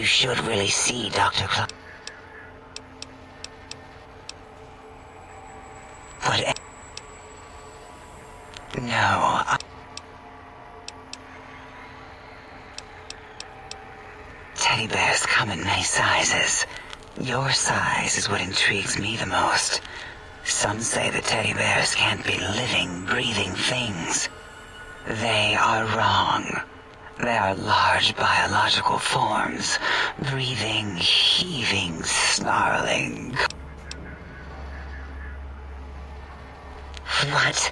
you should really see Dr. Clark. But... No, Teddy bears come in many sizes. Your size is what intrigues me the most. Some say that teddy bears can't be living, breathing things. They are wrong. They are large biological forms, breathing, heaving, snarling. What?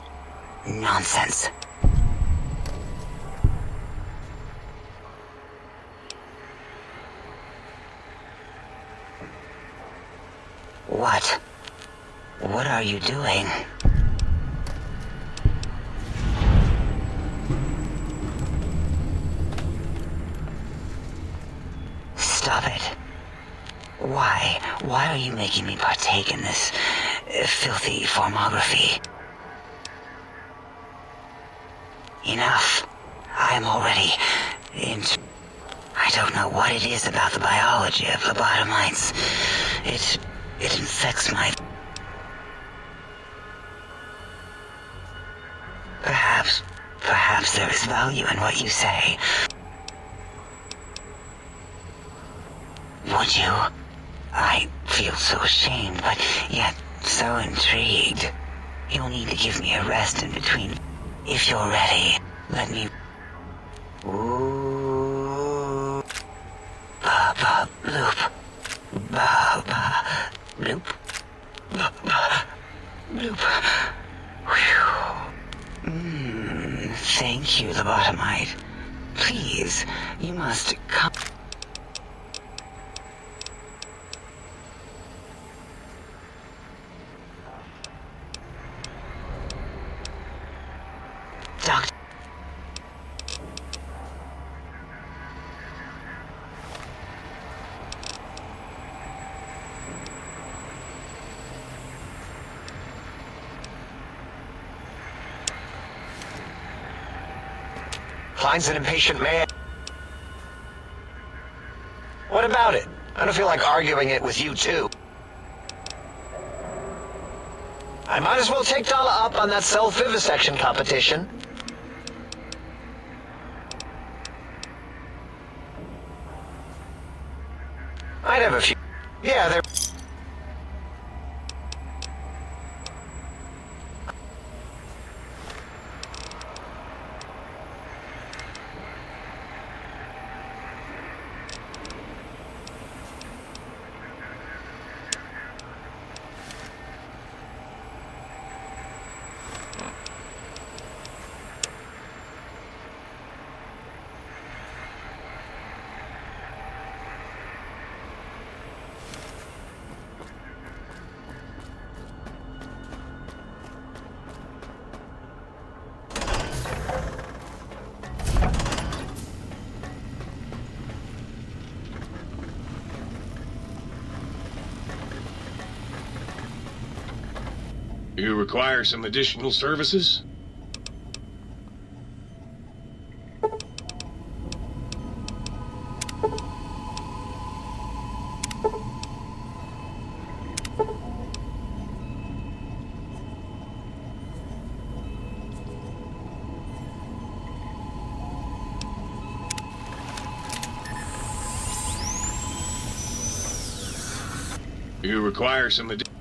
Nonsense. What? What are you doing? Stop it. Why? Why are you making me partake in this filthy formography? Enough. I am already I don't know what it is about the biology of lobotomites. It infects my... Perhaps there is value in what you say. Would you? I feel so ashamed, but yet so intrigued. You'll need to give me a rest in between. If you're ready, let me... Ooh. Ba-ba bloop. Ba-ba bloop. Ba-ba bloop. Whew. Thank you, lobotomite. Please, you must come... Doctor... Klein's an impatient man. What about it? I don't feel like arguing it with you, too. I might as well take Dala up on that self-vivisection competition. I'd have a few... Yeah, there... You require some additional services? You require some additional...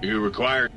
You require...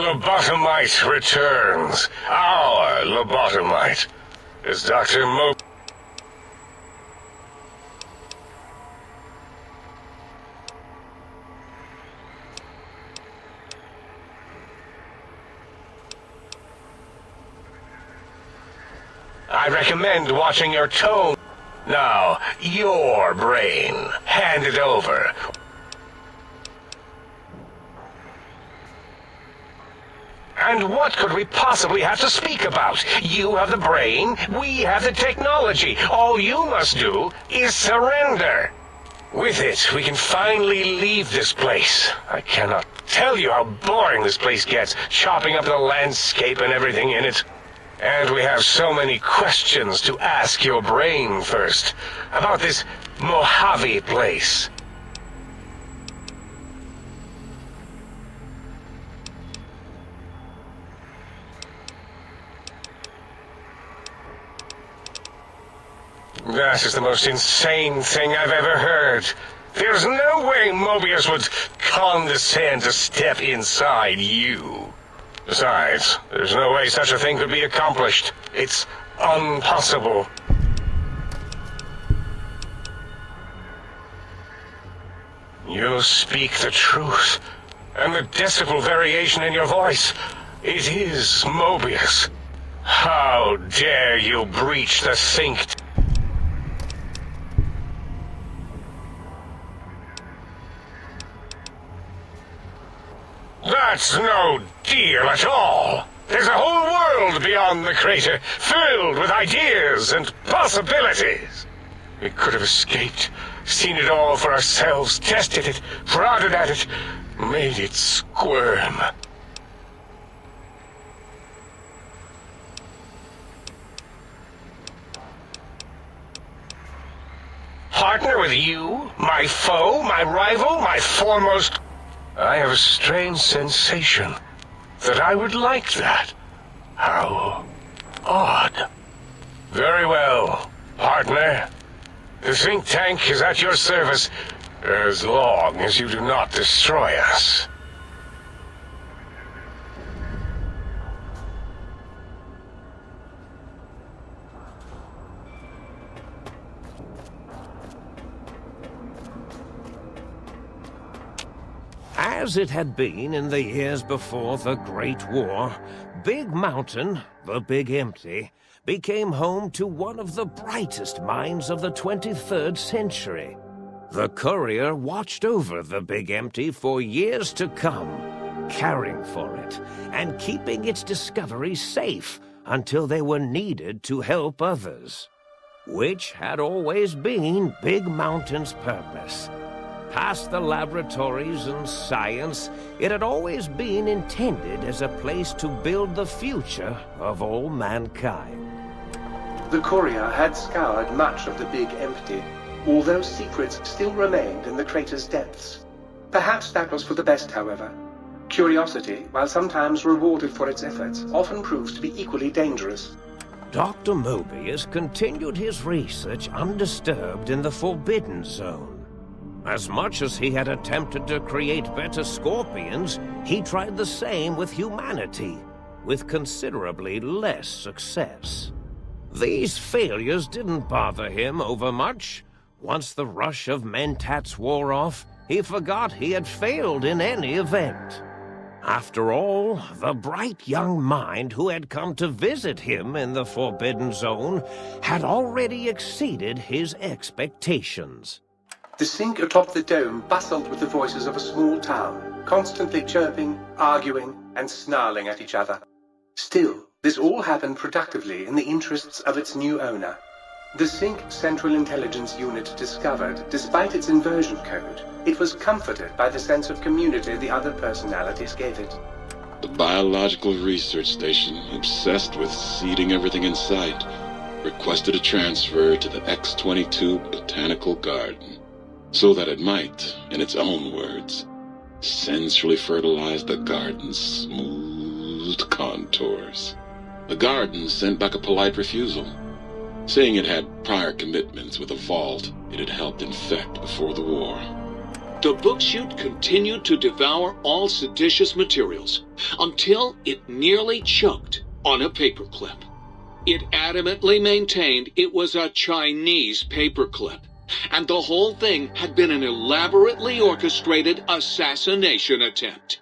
lobotomite returns. Our lobotomite. Is Dr. Mo... I recommend watching your tone. Now, your brain. Hand it over. And what could we possibly have to speak about? You have the brain, we have the technology. All you must do is surrender. With it, we can finally leave this place. I cannot tell you how boring this place gets, chopping up the landscape and everything in it. And we have so many questions to ask your brain first, about this Mojave place. That is the most insane thing I've ever heard. There's no way Mobius would condescend to step inside you. Besides, there's no way such a thing could be accomplished. It's impossible. You speak the truth, and the decibel variation in your voice, it is Mobius. How dare you breach the sync? That's no deal at all. There's a whole world beyond the crater, filled with ideas and possibilities. We could have escaped, seen it all for ourselves, tested it, prodded at it, made it squirm. Partner with you, my foe, my rival, my foremost... I have a strange sensation that I would like that. How odd. Very well, partner. The think tank is at your service as long as you do not destroy us. As it had been in the years before the Great War, Big Mountain, the Big Empty, became home to one of the brightest minds of the 23rd century. The courier watched over the Big Empty for years to come, caring for it and keeping its discoveries safe until they were needed to help others, which had always been Big Mountain's purpose. Past the laboratories and science, it had always been intended as a place to build the future of all mankind. The courier had scoured much of the Big Empty, although secrets still remained in the crater's depths. Perhaps that was for the best, however. Curiosity, while sometimes rewarded for its efforts, often proves to be equally dangerous. Dr. Mobius continued his research undisturbed in the Forbidden Zone. As much as he had attempted to create better scorpions, he tried the same with humanity, with considerably less success. These failures didn't bother him overmuch. Once the rush of mentats wore off, he forgot he had failed in any event. After all, the bright young mind who had come to visit him in the Forbidden Zone had already exceeded his expectations. The sink atop the dome bustled with the voices of a small town, constantly chirping, arguing, and snarling at each other. Still, this all happened productively in the interests of its new owner. The Sync Central Intelligence Unit discovered, despite its inversion code, it was comforted by the sense of community the other personalities gave it. The biological research station, obsessed with seeding everything in sight, requested a transfer to the X-22 Botanical Garden, so that it might, in its own words, sensually fertilize the garden's smooth contours. The garden sent back a polite refusal, saying it had prior commitments with a vault it had helped infect before the war. The book chute continued to devour all seditious materials until it nearly choked on a paperclip. It adamantly maintained it was a Chinese paperclip, and the whole thing had been an elaborately orchestrated assassination attempt.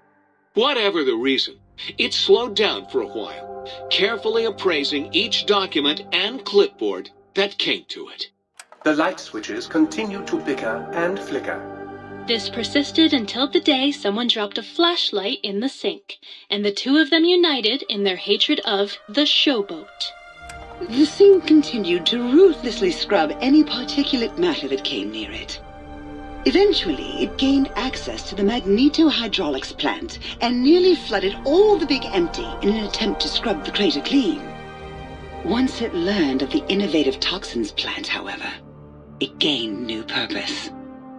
Whatever the reason, it slowed down for a while, carefully appraising each document and clipboard that came to it. The light switches continued to bicker and flicker. This persisted until the day someone dropped a flashlight in the sink, and the two of them united in their hatred of the showboat. The sink continued to ruthlessly scrub any particulate matter that came near it. Eventually, it gained access to the magneto-hydraulics plant and nearly flooded all the Big Empty in an attempt to scrub the crater clean. Once it learned of the innovative toxins plant, however, it gained new purpose.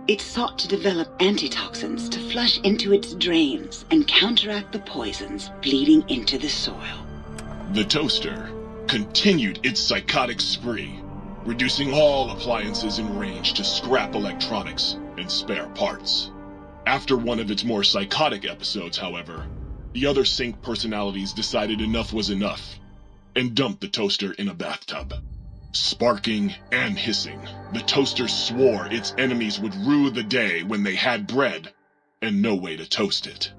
It sought to develop antitoxins to flush into its drains and counteract the poisons bleeding into the soil. The toaster continued its psychotic spree, reducing all appliances in range to scrap electronics and spare parts. After one of its more psychotic episodes, however, the other sink personalities decided enough was enough and dumped the toaster in a bathtub. Sparking and hissing, the toaster swore its enemies would rue the day when they had bread and no way to toast it.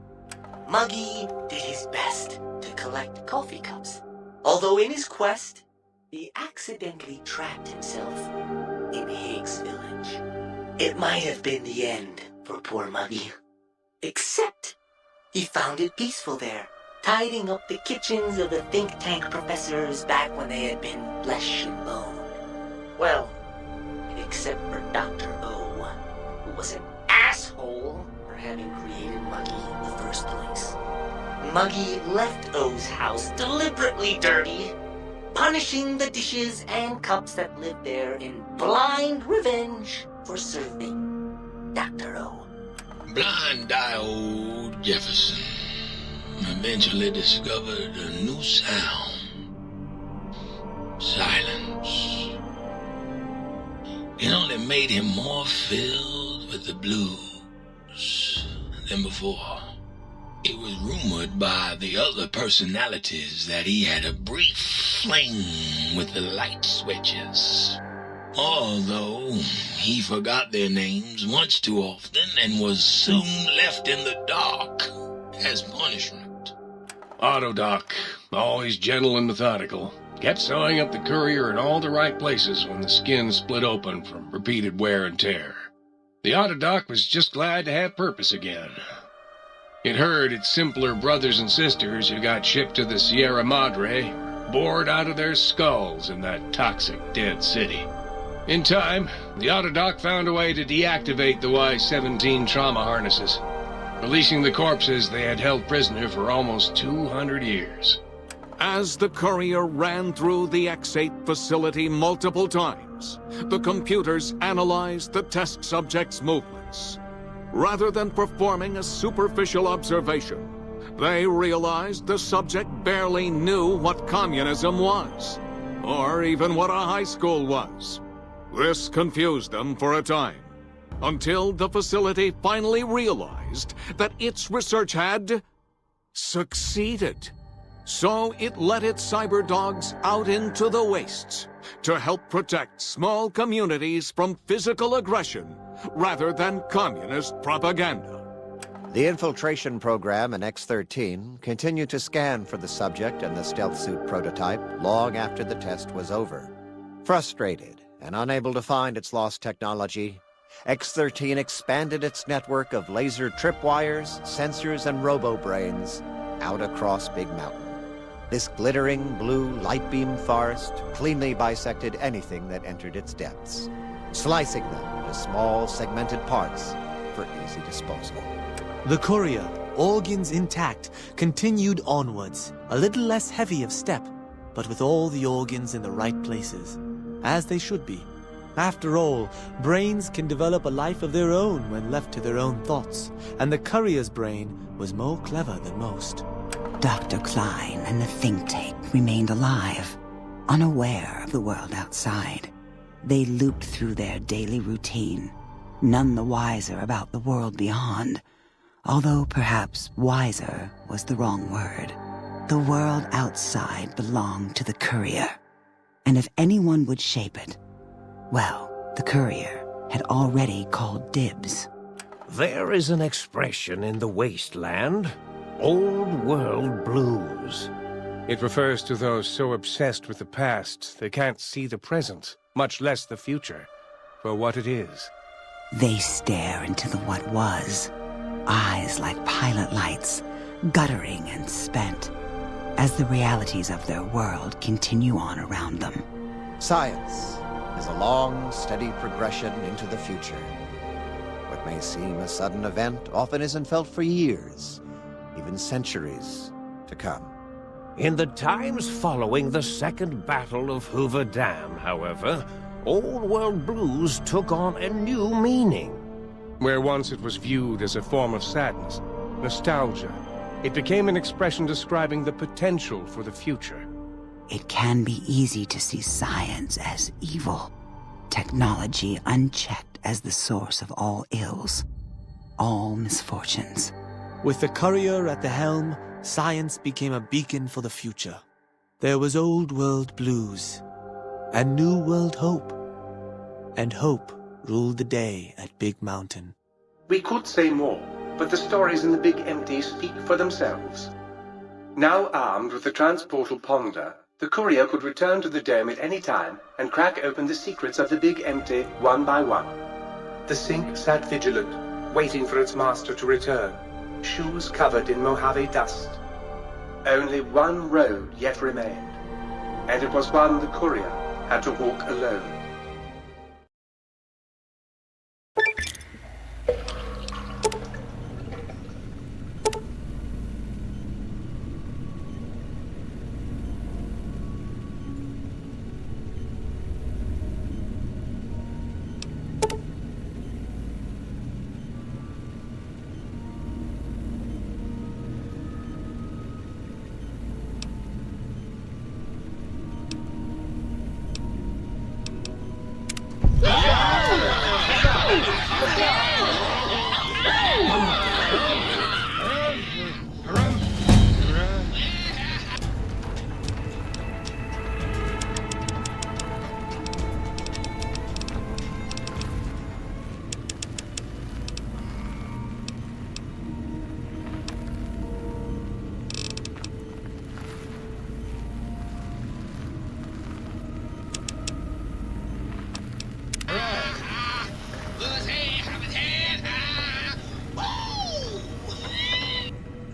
Muggy did his best to collect coffee cups, although in his quest, he accidentally trapped himself in Higgs Village. It might have been the end for poor Muggy. Except, he found it peaceful there, tidying up the kitchens of the think tank professors back when they had been flesh and bone. Well, except for Dr. O, who was an asshole for having created Muggy in the first place. Muggy left O's house deliberately dirty, punishing the dishes and cups that lived there in blind revenge for serving Dr. O. Blind-eye old Jefferson eventually discovered a new sound. Silence. It only made him more filled with the blues than before. It was rumored by the other personalities that he had a brief fling with the light switches. Although he forgot their names much too often and was soon left in the dark as punishment. Autodoc, always gentle and methodical, kept sewing up the courier in all the right places when the skin split open from repeated wear and tear. The Autodoc was just glad to have purpose again. It heard its simpler brothers and sisters who got shipped to the Sierra Madre bored out of their skulls in that toxic dead city. In time, the Autodoc found a way to deactivate the Y-17 trauma harnesses, releasing the corpses they had held prisoner for almost 200 years. As the courier ran through the X-8 facility multiple times, the computers analyzed the test subject's movements. Rather than performing a superficial observation, they realized the subject barely knew what communism was, or even what a high school was. This confused them for a time, until the facility finally realized that its research had succeeded. So it let its cyber dogs out into the wastes to help protect small communities from physical aggression rather than communist propaganda. The infiltration program in X-13 continued to scan for the subject and the stealth suit prototype long after the test was over. Frustrated and unable to find its lost technology, X-13 expanded its network of laser tripwires, sensors, and robo-brains out across Big Mountain. This glittering blue light beam forest cleanly bisected anything that entered its depths, slicing them into small segmented parts for easy disposal. The courier, organs intact, continued onwards, a little less heavy of step, but with all the organs in the right places, as they should be. After all, brains can develop a life of their own when left to their own thoughts, and the courier's brain was more clever than most. Dr. Klein and the think tank remained alive, unaware of the world outside. They looped through their daily routine, none the wiser about the world beyond, although perhaps wiser was the wrong word. The world outside belonged to the courier, and if anyone would shape it, well, the courier had already called dibs. There is an expression in the wasteland, old world blues. It refers to those so obsessed with the past they can't see the present, much less the future, for what it is. They stare into the what was, eyes like pilot lights, guttering and spent, as the realities of their world continue on around them. Science is a long, steady progression into the future. What may seem a sudden event often isn't felt for years, even centuries to come. In the times following the Second Battle of Hoover Dam, however, old world blues took on a new meaning. Where once it was viewed as a form of sadness, nostalgia, it became an expression describing the potential for the future. It can be easy to see science as evil, technology unchecked as the source of all ills, all misfortunes. With the courier at the helm, science became a beacon for the future. There was old world blues, and new world hope. And hope ruled the day at Big Mountain. We could say more, but the stories in the Big Empty speak for themselves. Now armed with the transportal ponder, the courier could return to the dome at any time and crack open the secrets of the Big Empty one by one. The sink sat vigilant, waiting for its master to return, shoes covered in Mojave dust. Only one road yet remained, and it was one the courier had to walk alone.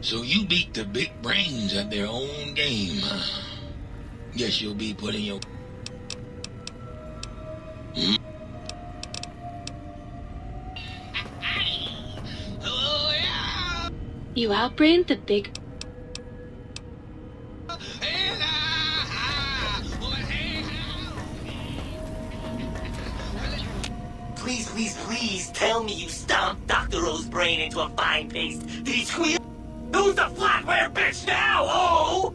So you beat the big brains at their own game, huh? Guess you'll be putting your... You outbrained the big... Please, please, please tell me you stomped Dr. O's brain into a fine paste. Did he squeal? Who's the flatware bitch now, oh?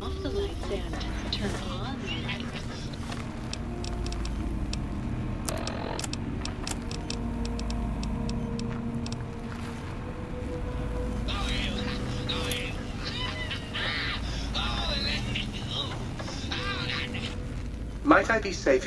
Off the lights and turn on the lights. Might I be safe?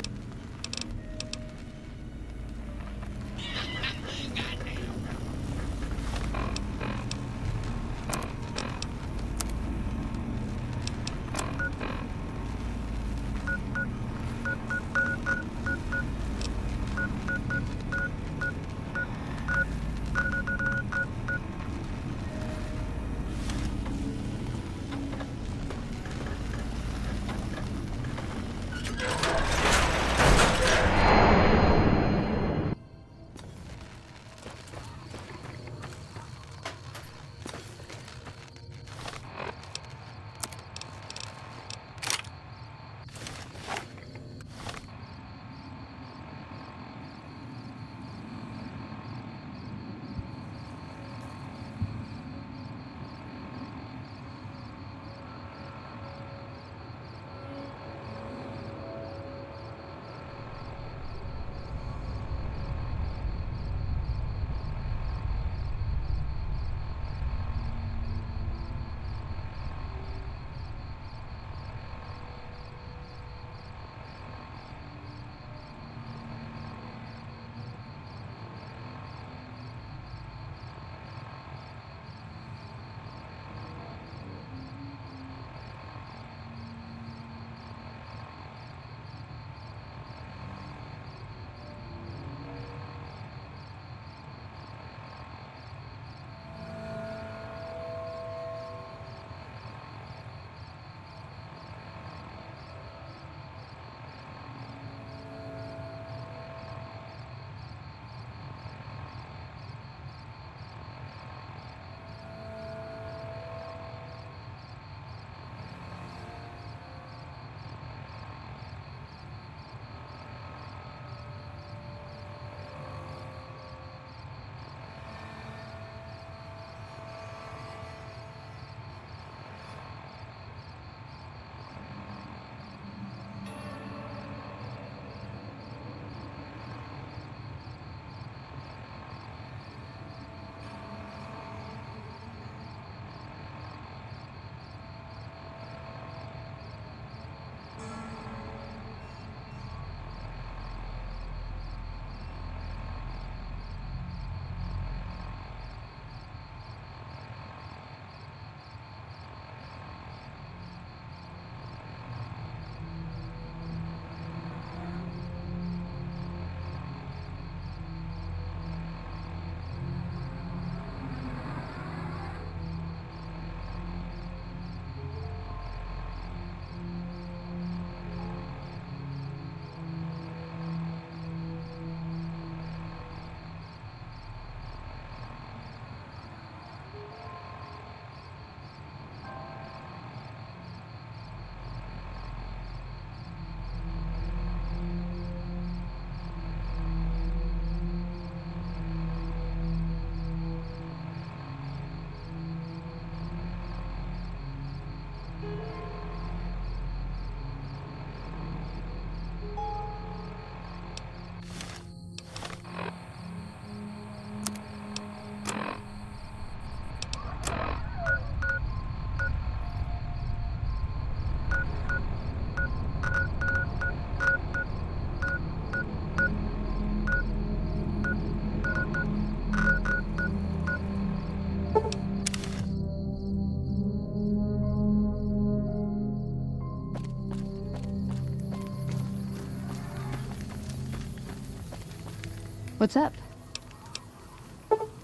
What's up?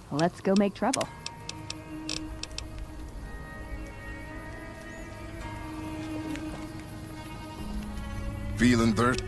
Let's go make trouble. Feeling thirsty?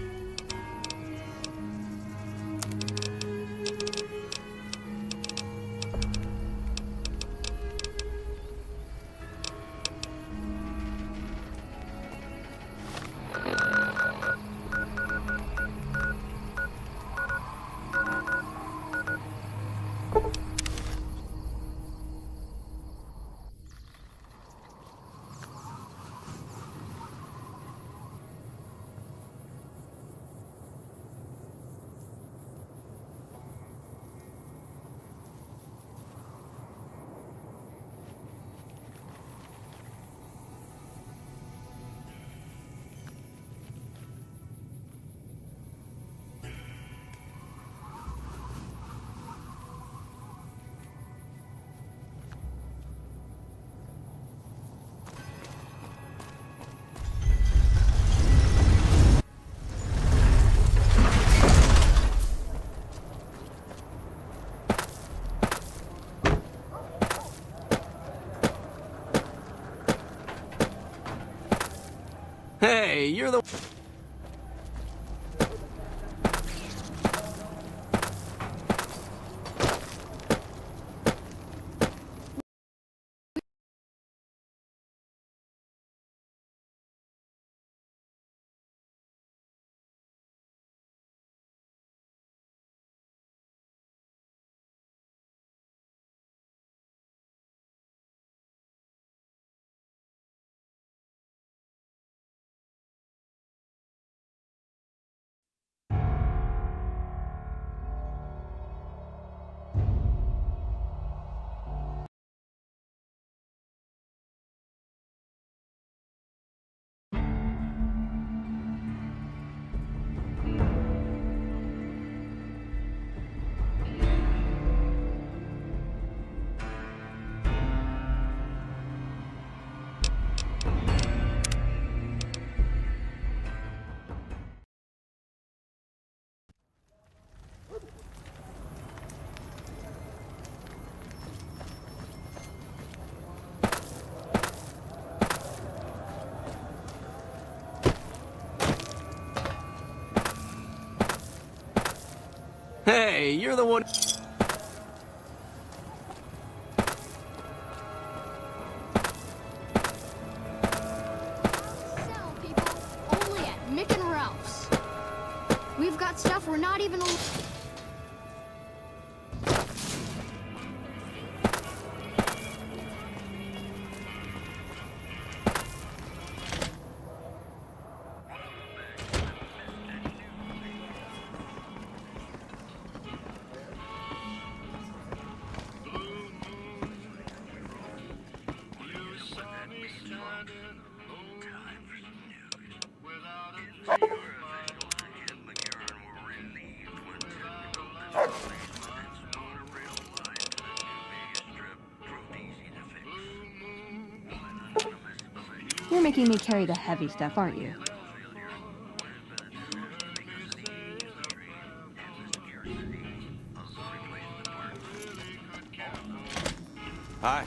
Hey, you're the... Hey, you're the one... Sell, people. Only at Mick and Ralph's. We've got stuff we're not even... You're making me carry the heavy stuff, aren't you? Hi.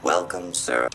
Welcome, sir.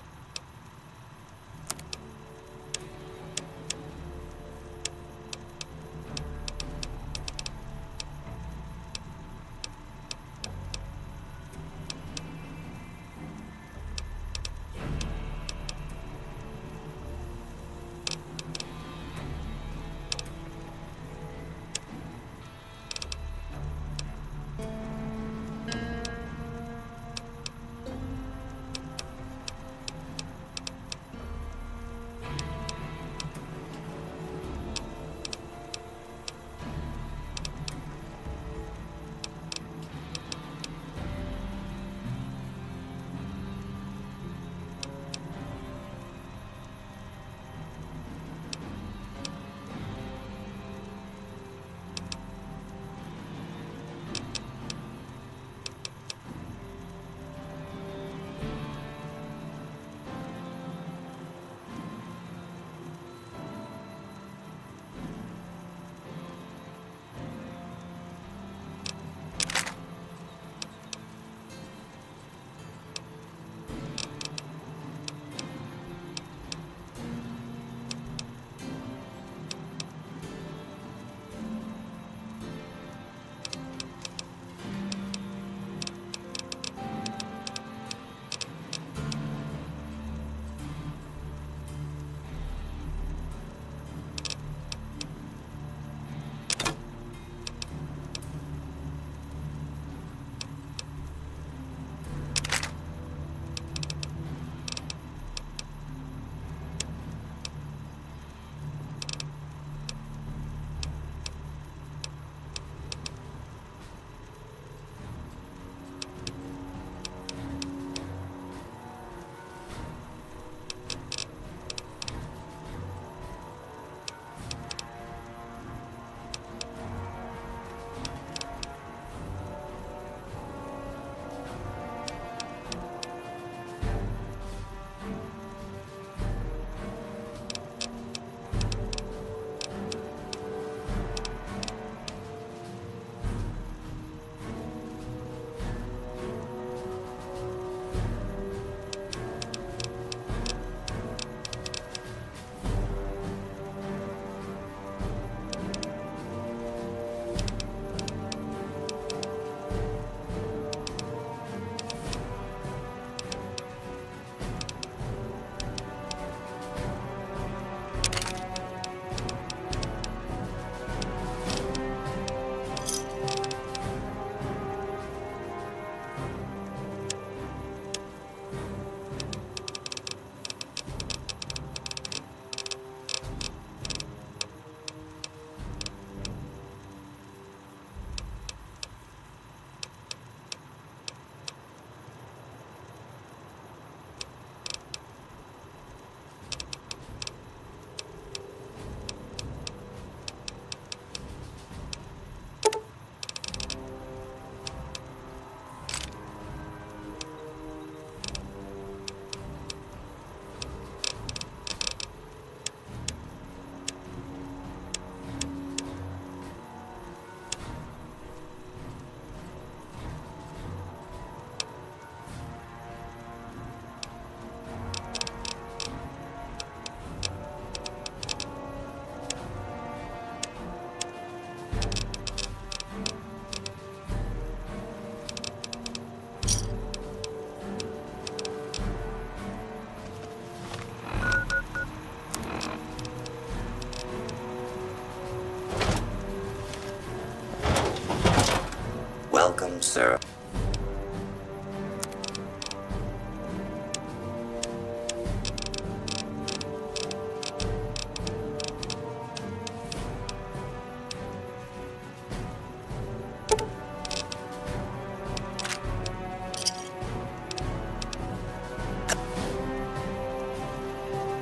sir.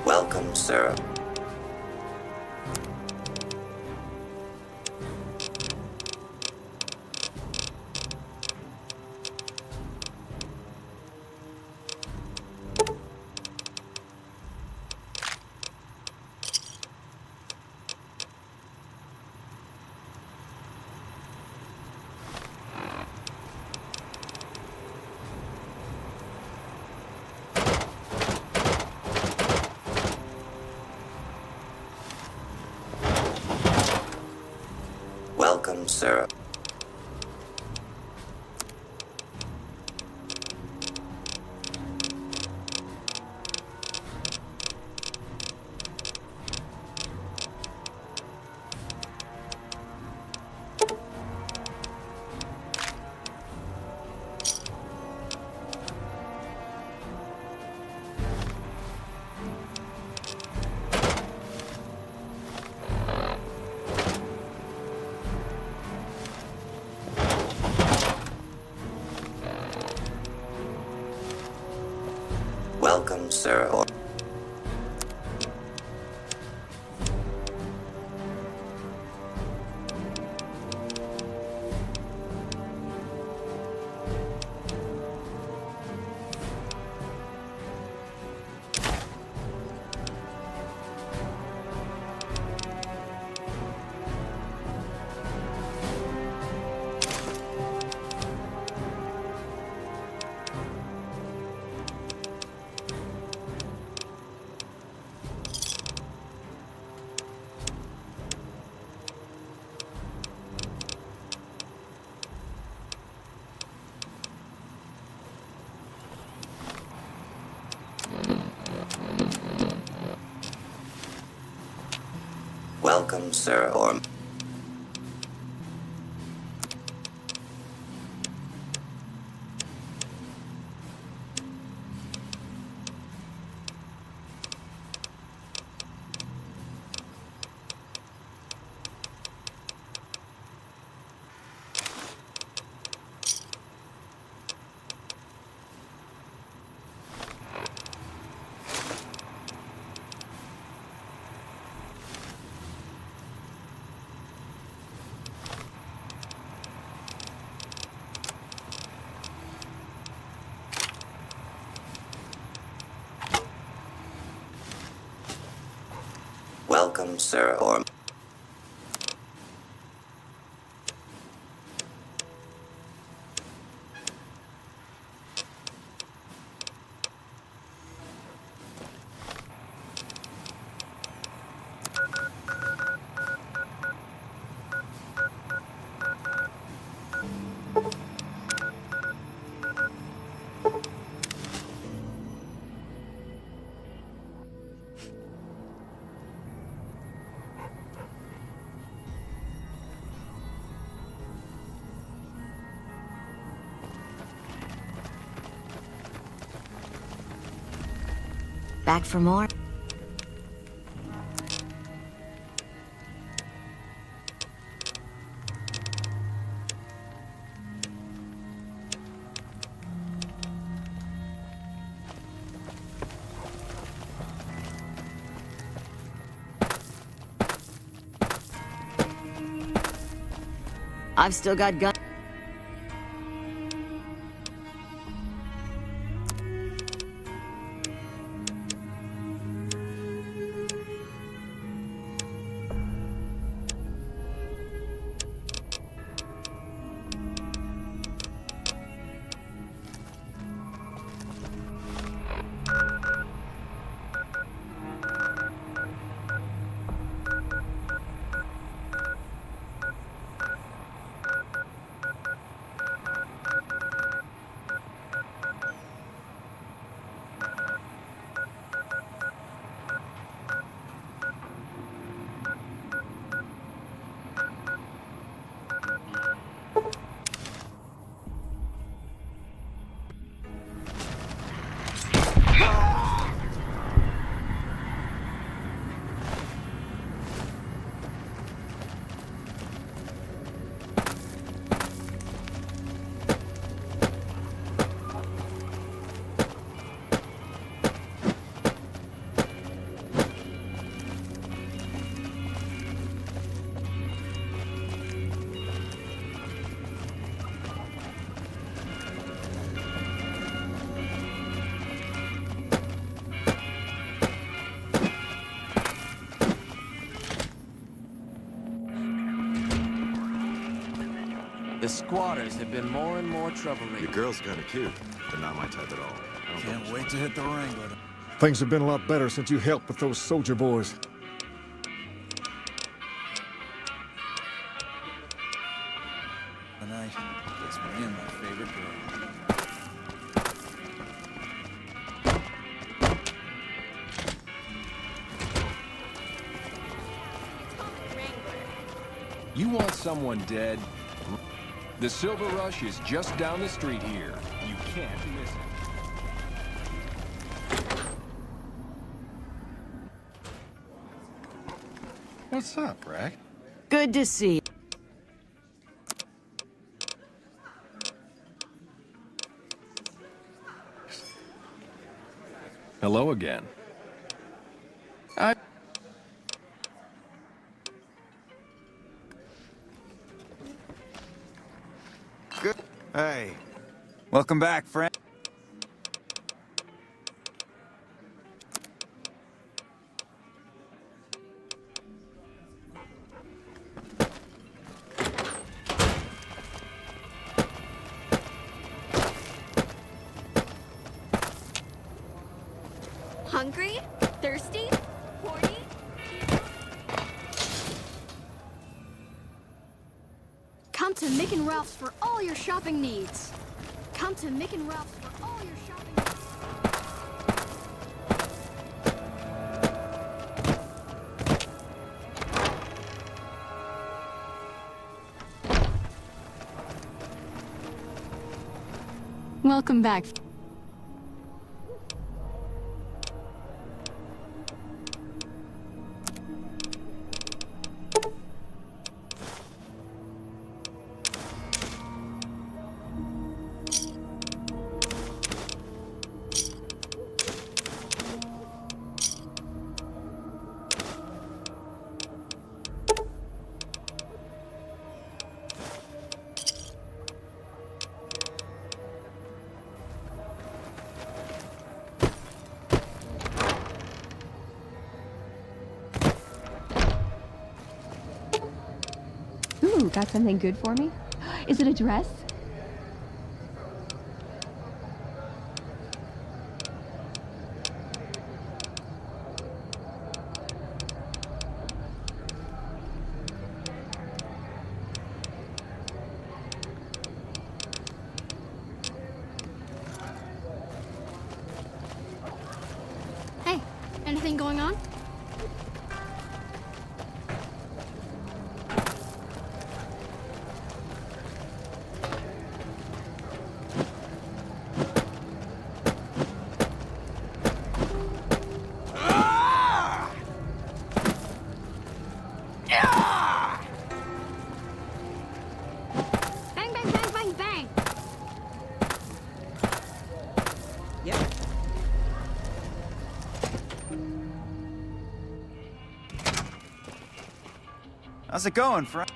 Welcome, sir. Welcome, sir. Welcome, sir. Welcome, sir. Welcome, sir. Back for more? I've still got guns. The squatters have been more and more trouble lately. Your girl's kinda cute, but not my type at all. Can't wait to hit the ring with her. Things have been a lot better since you helped with those soldier boys. Tonight, just me and my favorite girl. You want someone dead? The Silver Rush is just down the street here. You can't miss it. What's up, Rack? Good to see you. Hello again. Good. Hey. Welcome back, friend. Hungry? Thirsty? Horny? Come to Mick and Ralph's for all your shopping needs. Come to Mick and Ralph's for all your shopping needs. Welcome back. Ooh, got something good for me? Is it a dress? Hey, anything going on? Bang, bang, bang, bang, bang. Yep. How's it going, friend?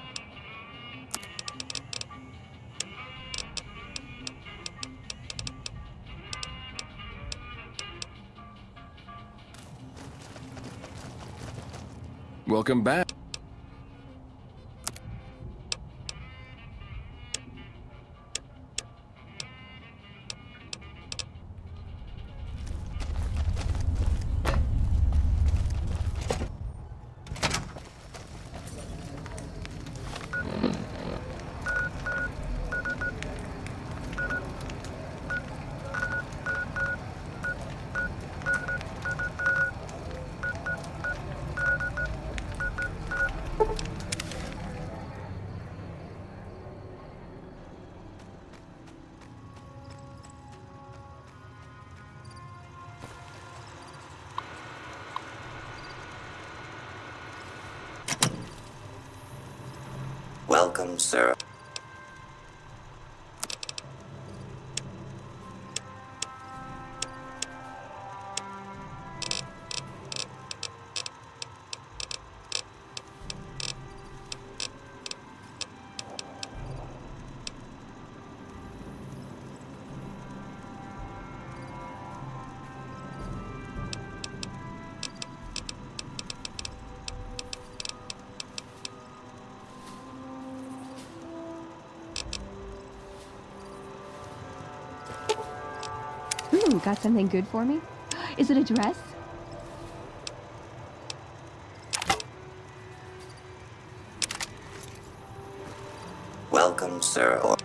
Welcome back. Welcome, sir. Ooh, got something good for me? Is it a dress? Welcome, sir.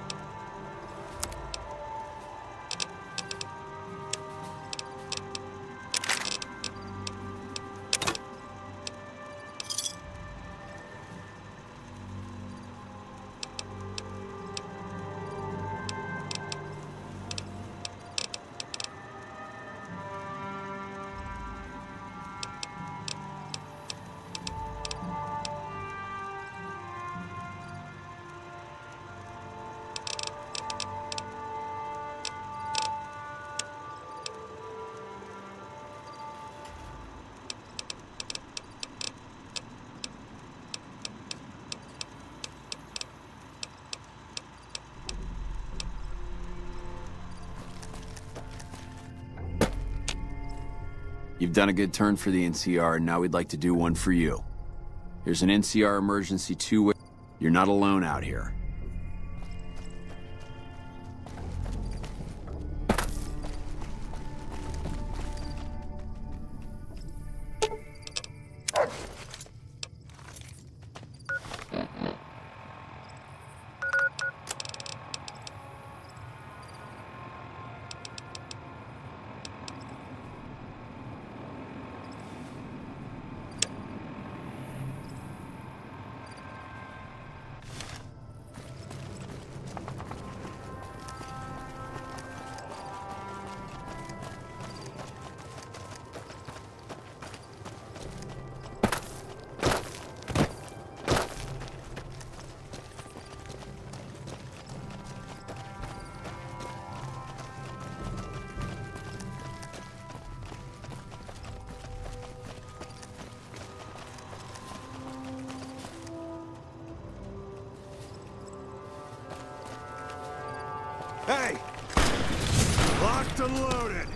You've done a good turn for the NCR, and now we'd like to do one for you. Here's an NCR emergency two-way. You're not alone out here. Hey! Locked and loaded!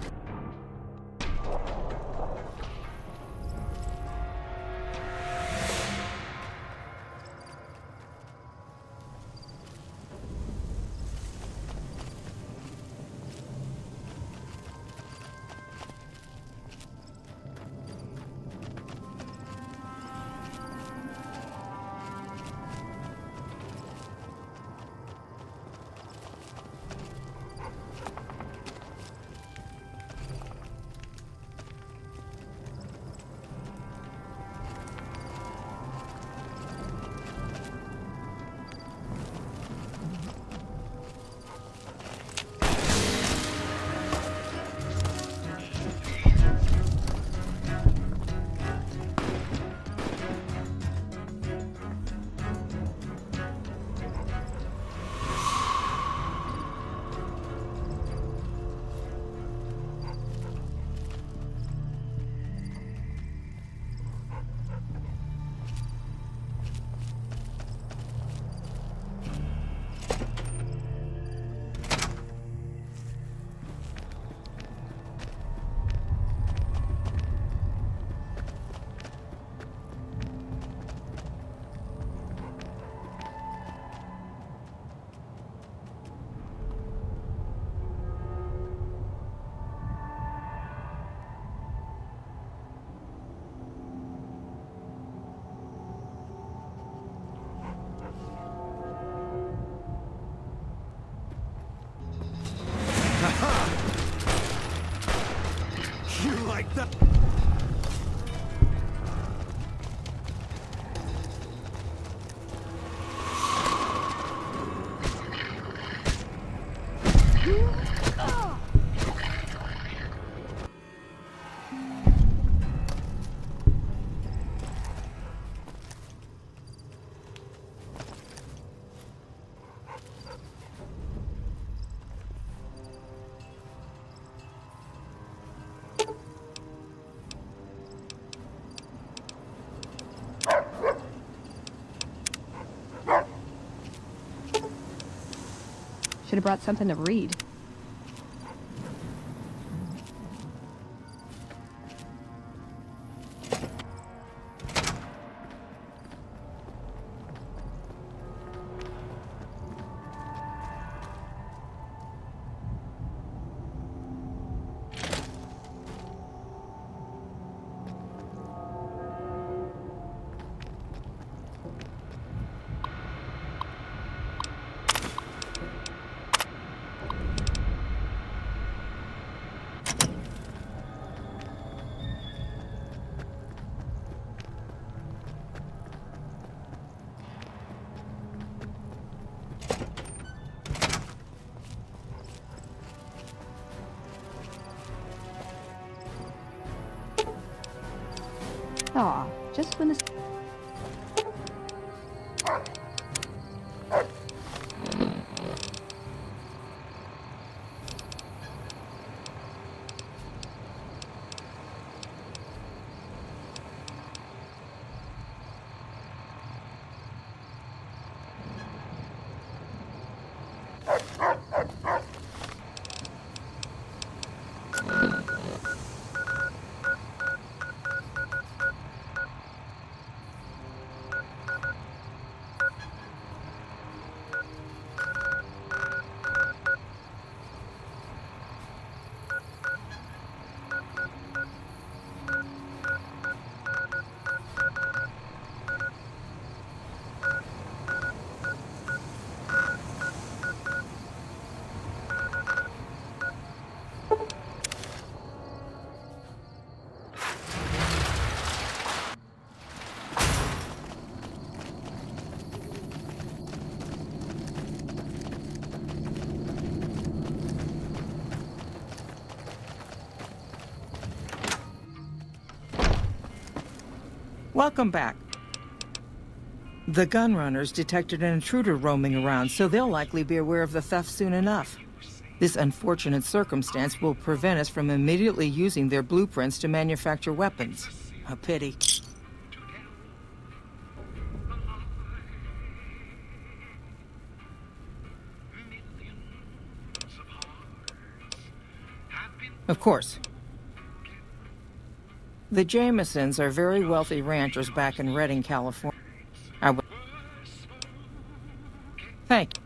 You like that? Should have brought something to read. Aw, just when the... Welcome back. The gun runners detected an intruder roaming around, so they'll likely be aware of the theft soon enough. This unfortunate circumstance will prevent us from immediately using their blueprints to manufacture weapons. A pity. Of course. The Jamesons are very wealthy ranchers back in Redding, California. Thank you.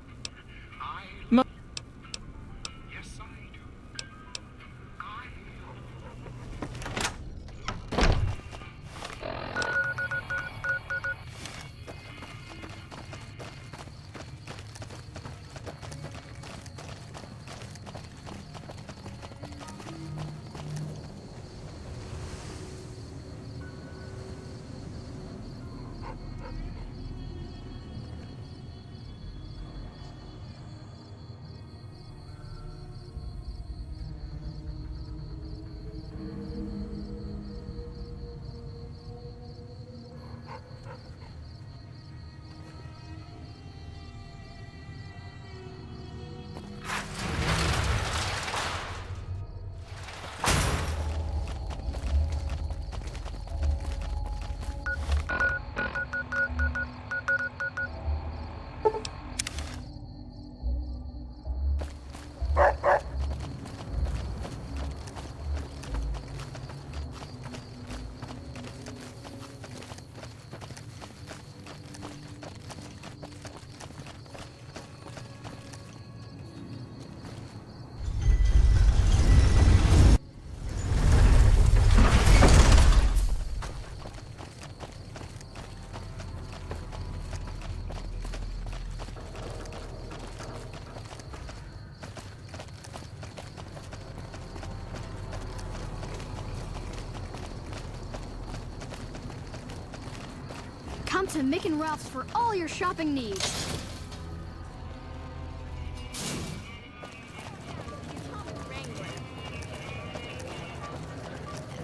Come to Mick and Ralph's for all your shopping needs.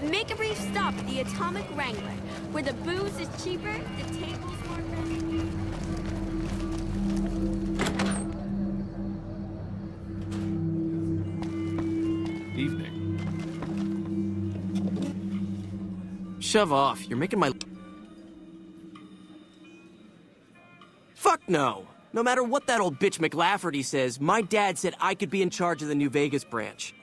Make a brief stop at the Atomic Wrangler, where the booze is cheaper, the tables more friendly. Evening. Shove off. You're making my... Fuck no. No matter what that old bitch McLafferty says, my dad said I could be in charge of the New Vegas branch.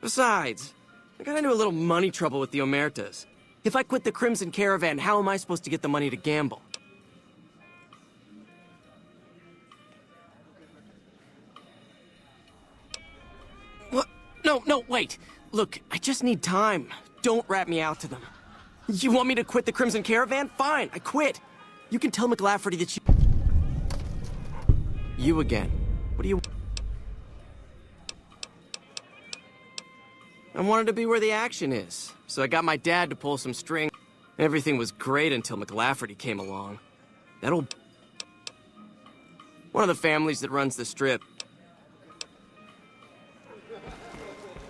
Besides, I got into a little money trouble with the Omertas. If I quit the Crimson Caravan, how am I supposed to get the money to gamble? What? No, wait. Look, I just need time. Don't rat me out to them. You want me to quit the Crimson Caravan? Fine, I quit. You can tell McLafferty that you... You again. What do you... I wanted to be where the action is, so I got my dad to pull some string. Everything was great until McLafferty came along. That old... One of the families that runs the strip.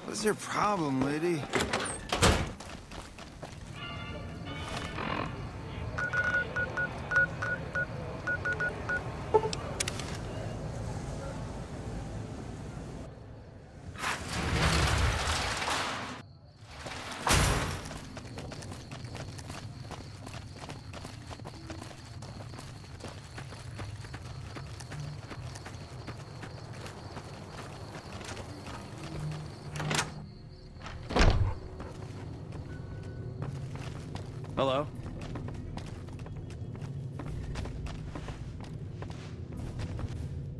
What's your problem, lady? Hello?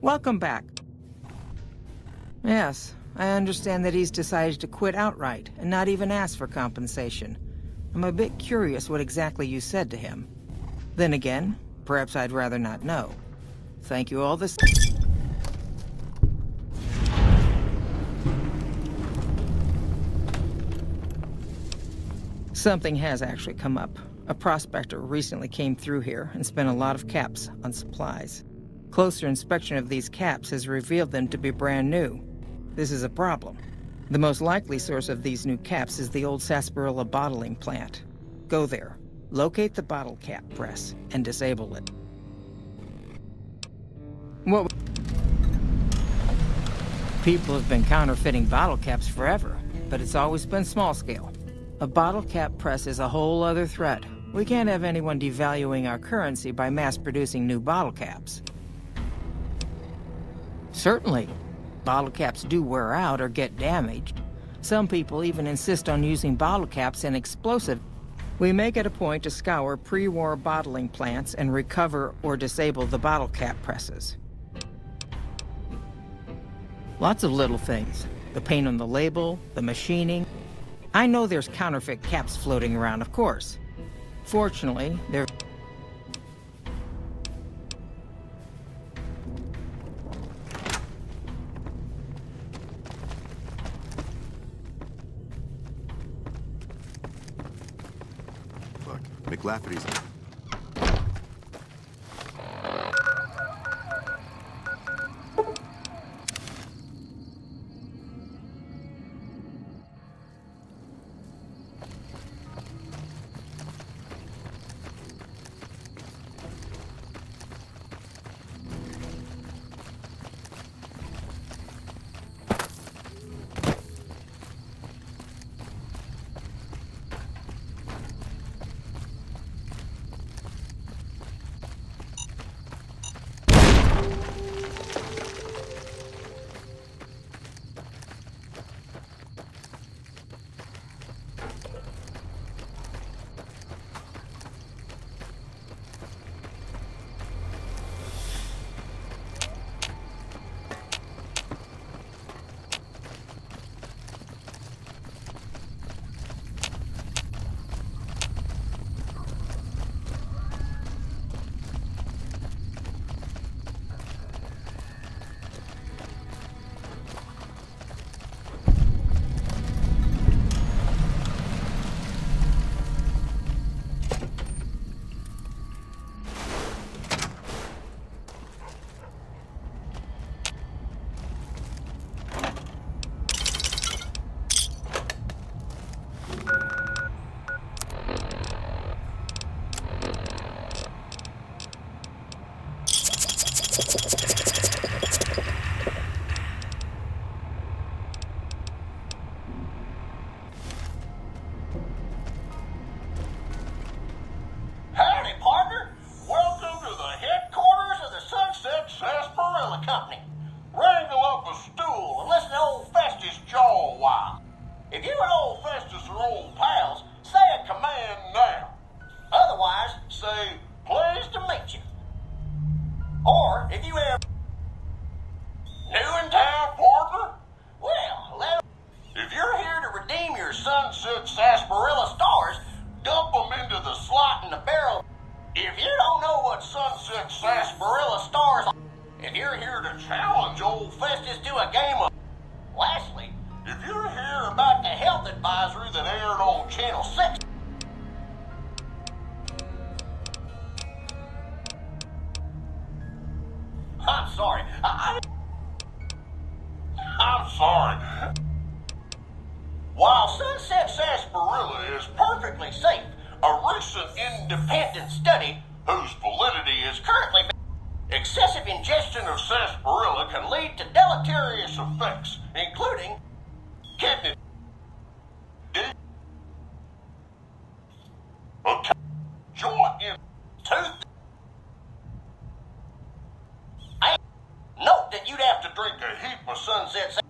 Welcome back. Yes, I understand that he's decided to quit outright and not even ask for compensation. I'm a bit curious what exactly you said to him. Then again, perhaps I'd rather not know. Thank you all this... Something has actually come up. A prospector recently came through here and spent a lot of caps on supplies. Closer inspection of these caps has revealed them to be brand new. This is a problem. The most likely source of these new caps is the old sarsaparilla bottling plant. Go there, locate the bottle cap press, and disable it. What? People have been counterfeiting bottle caps forever, but it's always been small scale. A bottle cap press is a whole other threat. We can't have anyone devaluing our currency by mass-producing new bottle caps. Certainly. Bottle caps do wear out or get damaged. Some people even insist on using bottle caps in explosive. We make it a point to scour pre-war bottling plants and recover or disable the bottle cap presses. Lots of little things. The paint on the label, the machining. I know there's counterfeit caps floating around, of course. Fortunately, they're... Look, McLafferty's... Howdy, partner. Welcome to the headquarters of the Sunset Sarsaparilla Company. Wrangle up a stool and listen to old Festus jaw a while. If you and old Festus are old pals, say a command now. Otherwise, say, pleased to meet you. Or, if you have new in town, partner, well, if you're here to redeem your Sunset Sarsaparilla stars, dump them into the slot in the barrel. If you don't know what Sunset Sarsaparilla stars are, if you're here to challenge old Festus to a game of... Lastly, if you're here about the health advisory that aired on Channel 6... I'm sorry. I'm sorry. While Sunset Sarsaparilla is perfectly safe, a recent independent study, whose validity is currently... Excessive ingestion of sarsaparilla can lead to deleterious effects, including kidney joint in tooth. And note that you'd have to drink a heap of Sunset.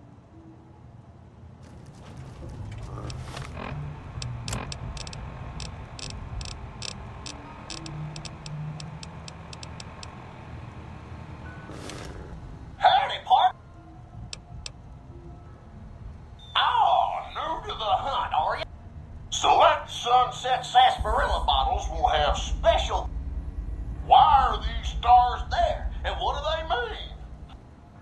sunset sarsaparilla bottles will have special... Why are these stars there? And what do they mean?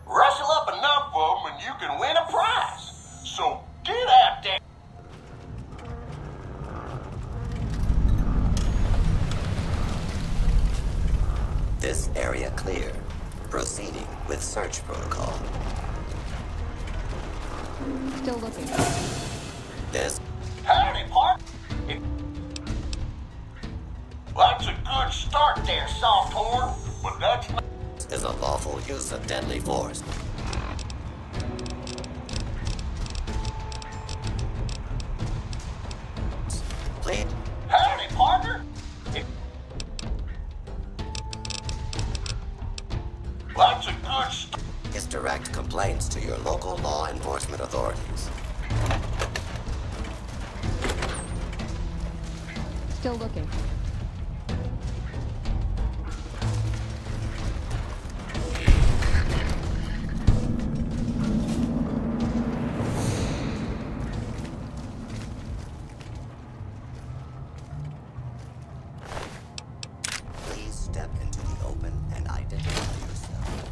Rustle up enough of them and you can win a prize. So get out there. This area clear. Proceeding with search protocol. Still looking. This Howdy, partner. That's a good start there, Softhorn. But that's not... is a lawful use of deadly force. Please. Howdy, partner. That's a good start. Is direct complaints to your local law enforcement authorities. Still looking. Please step into the open and identify yourself.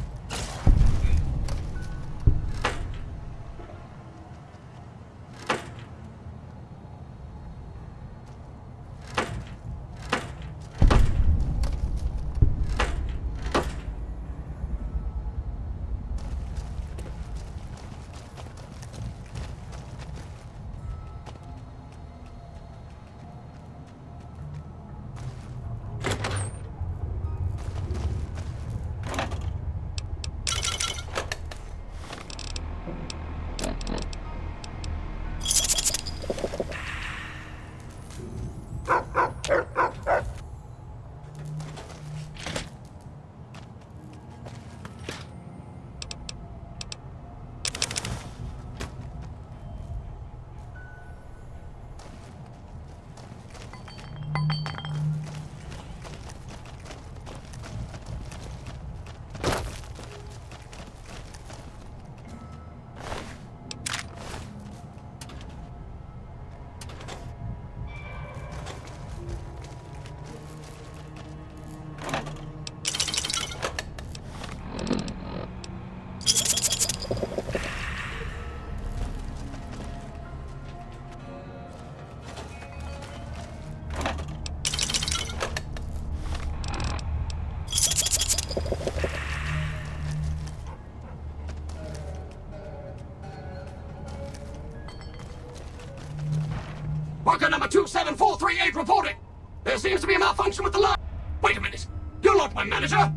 Worker number 27438 reporting. There seems to be a malfunction with the line. Wait a minute. You're not my manager.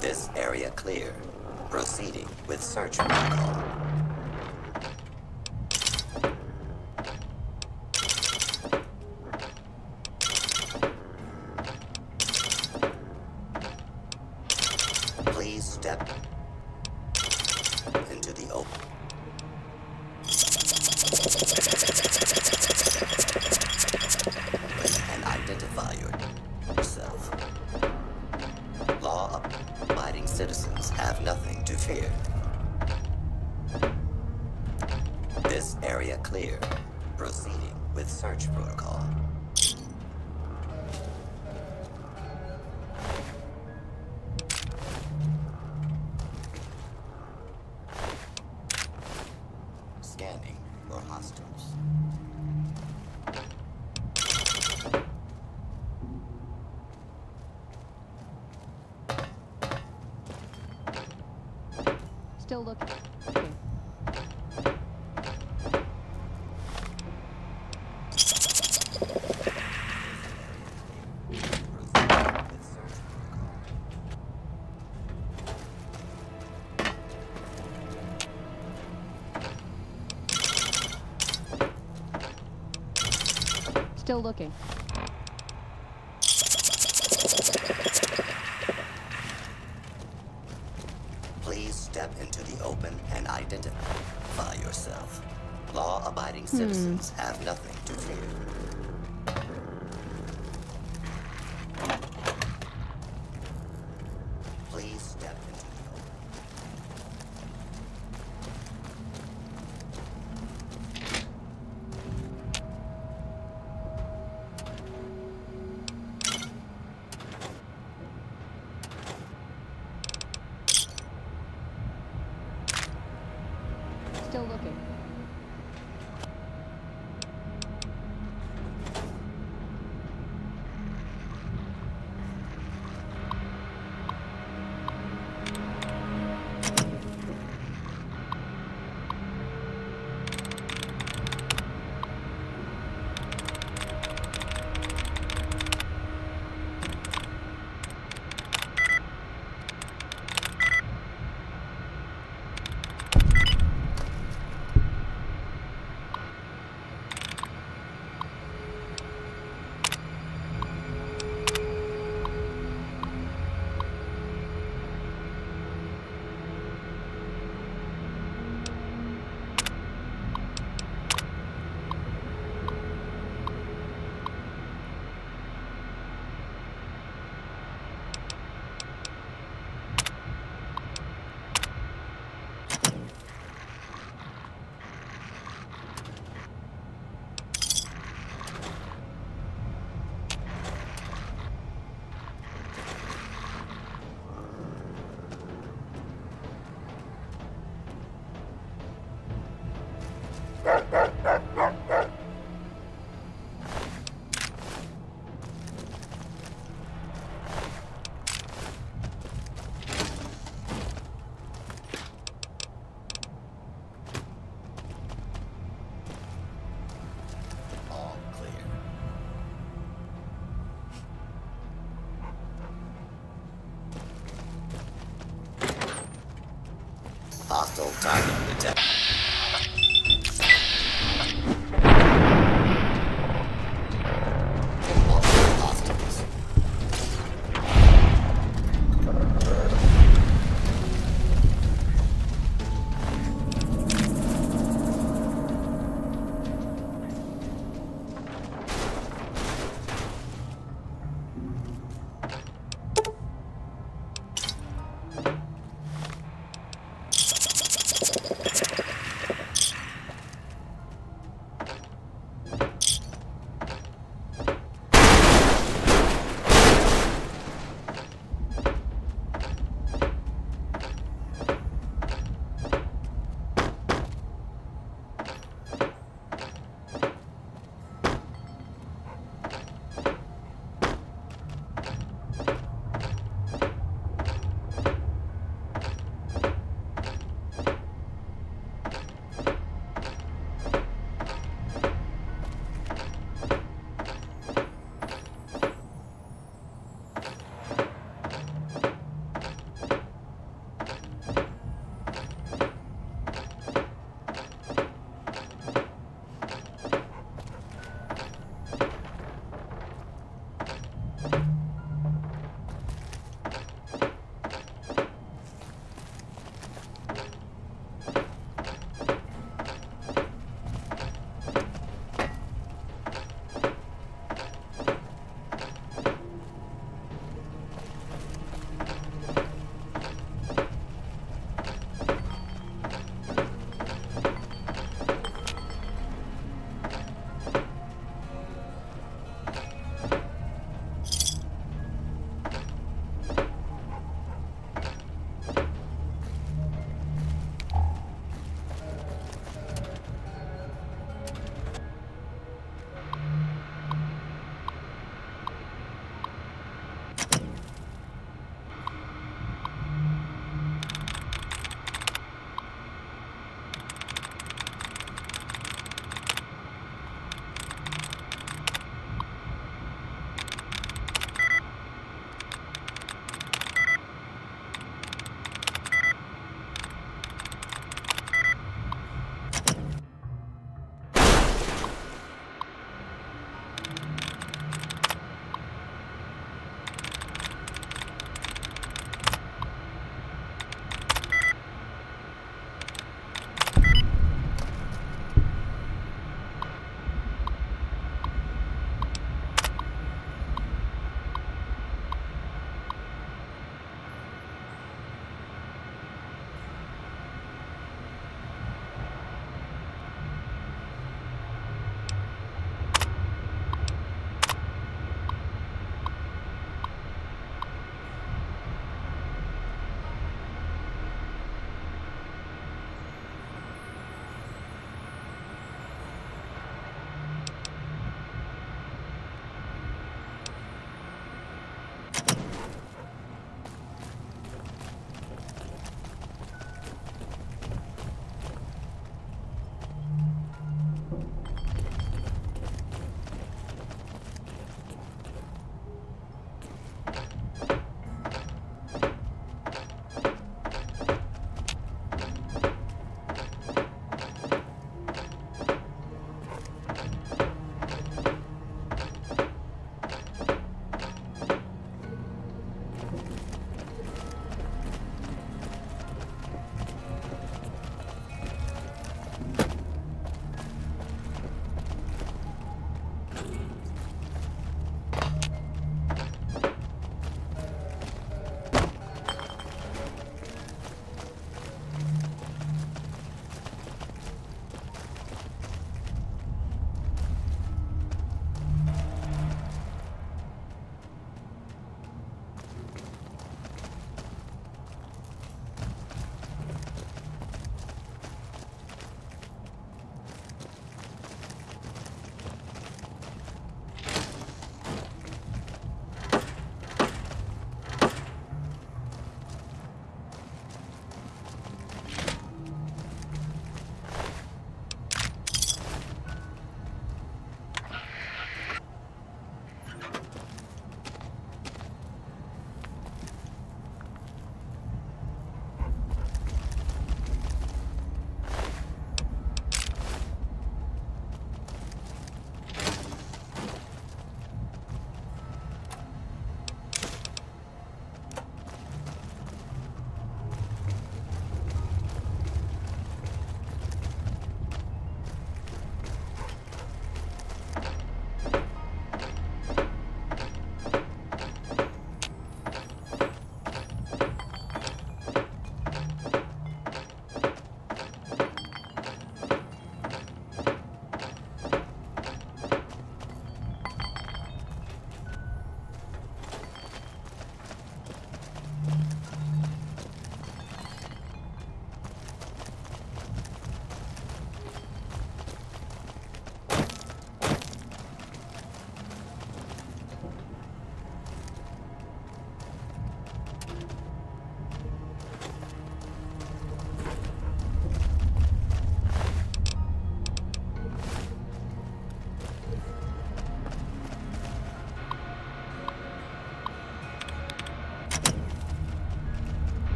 This area clear. Proceeding with search protocol. Please step into the open. And identify yourself. Law-abiding citizens have nothing to fear. This area clear. Proceeding with with search protocol. Scanning for hostiles. Still looking. Still looking. Please step into the open and identify yourself. Law-abiding citizens have nothing to fear. Please step into the open. Still looking. Hostile target detected. Hostiles.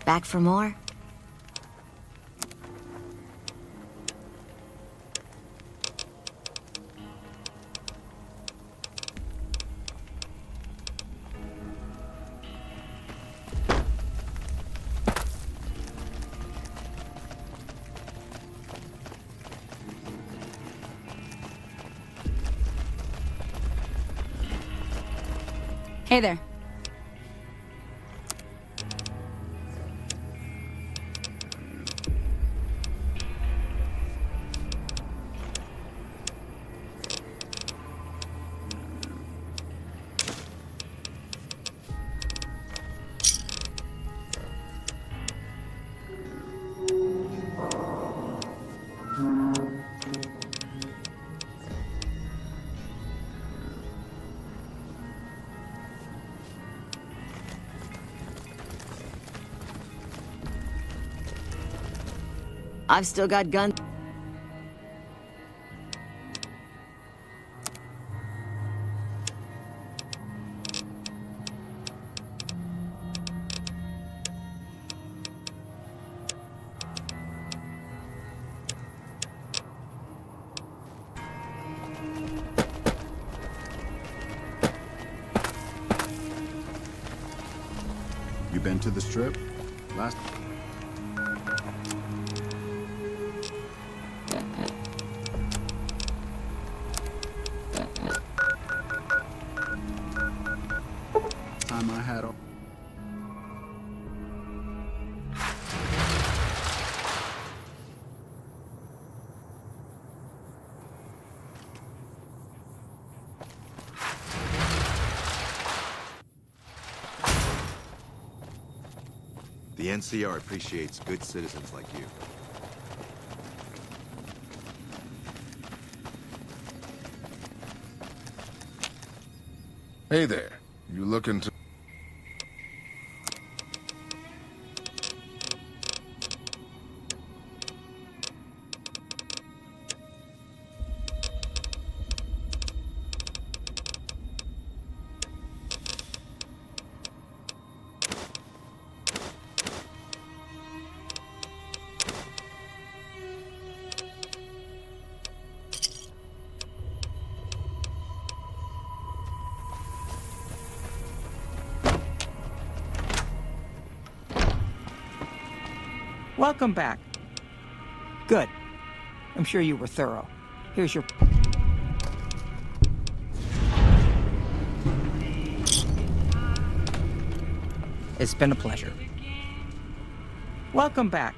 Back for more? Hey there. I've still got guns. You been to the strip? Last... time I had all... The NCR appreciates good citizens like you. Hey there. You looking to... Welcome back. Good. I'm sure you were thorough. Here's your... It's been a pleasure. Welcome back.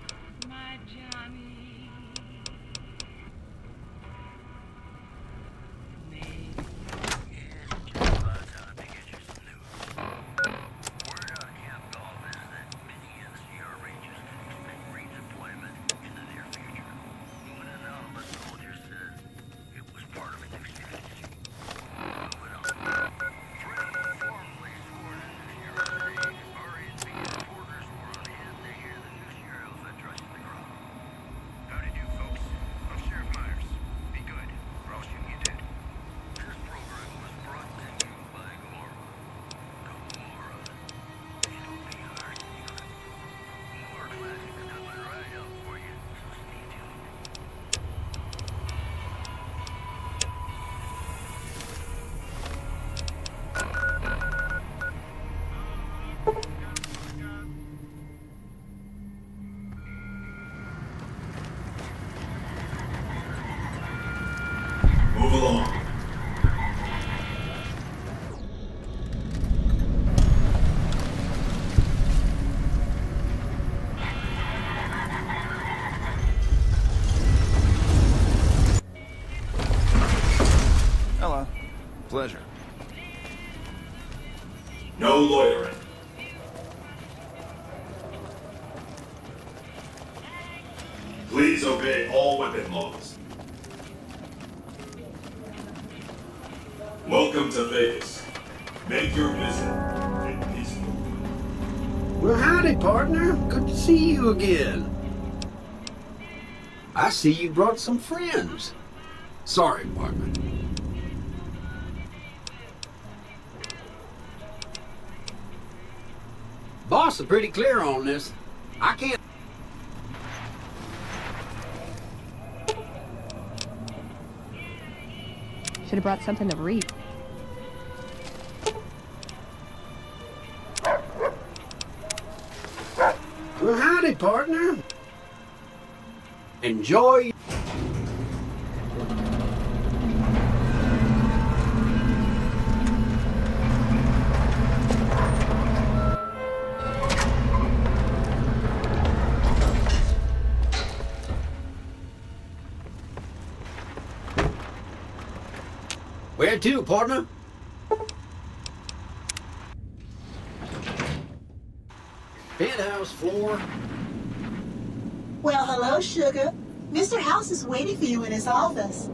long. Hello. Pleasure. No loitering. Please obey all weapon laws. Welcome to Vegas. Make your visit peaceful. Well, howdy, partner. Good to see you again. I see you brought some friends. Sorry, partner. Boss is pretty clear on this. I can't... Should have brought something to read. Well, howdy, partner. Enjoy. Where to, partner? Penthouse floor. Well, hello, sugar. Mr. House is waiting for you in his office.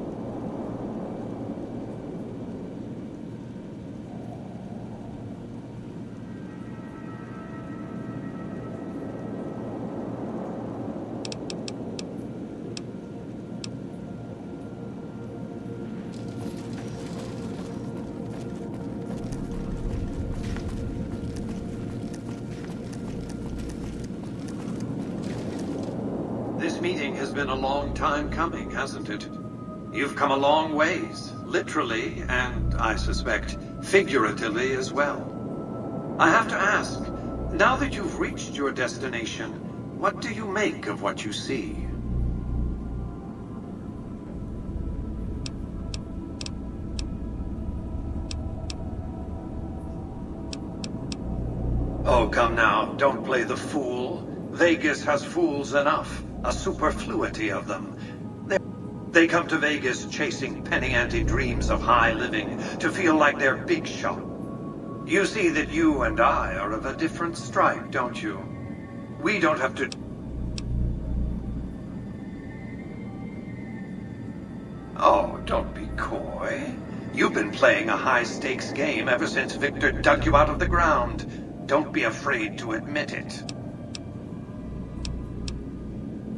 This meeting has been a long time coming, hasn't it? You've come a long ways, literally, and I suspect figuratively as well. I have to ask, now that you've reached your destination, what do you make of what you see? Oh, come now, don't play the fool. Vegas has fools enough, a superfluity of them. They come to Vegas chasing penny-ante dreams of high living to feel like they're big shot. You see that you and I are of a different stripe, don't you? We don't have to... Oh, don't be coy. You've been playing a high-stakes game ever since Victor dug you out of the ground. Don't be afraid to admit it.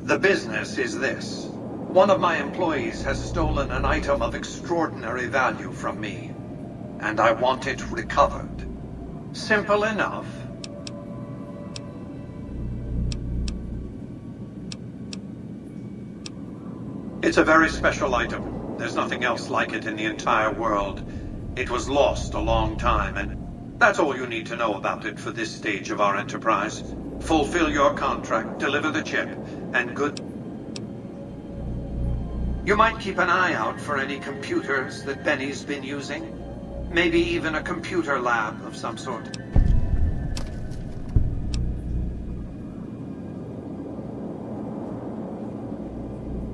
The business is this. One of my employees has stolen an item of extraordinary value from me, and I want it recovered. Simple enough. It's a very special item. There's nothing else like it in the entire world. It was lost a long time, and that's all you need to know about it for this stage of our enterprise. Fulfill your contract, deliver the chip, and good... You might keep an eye out for any computers that Benny's been using. Maybe even a computer lab of some sort.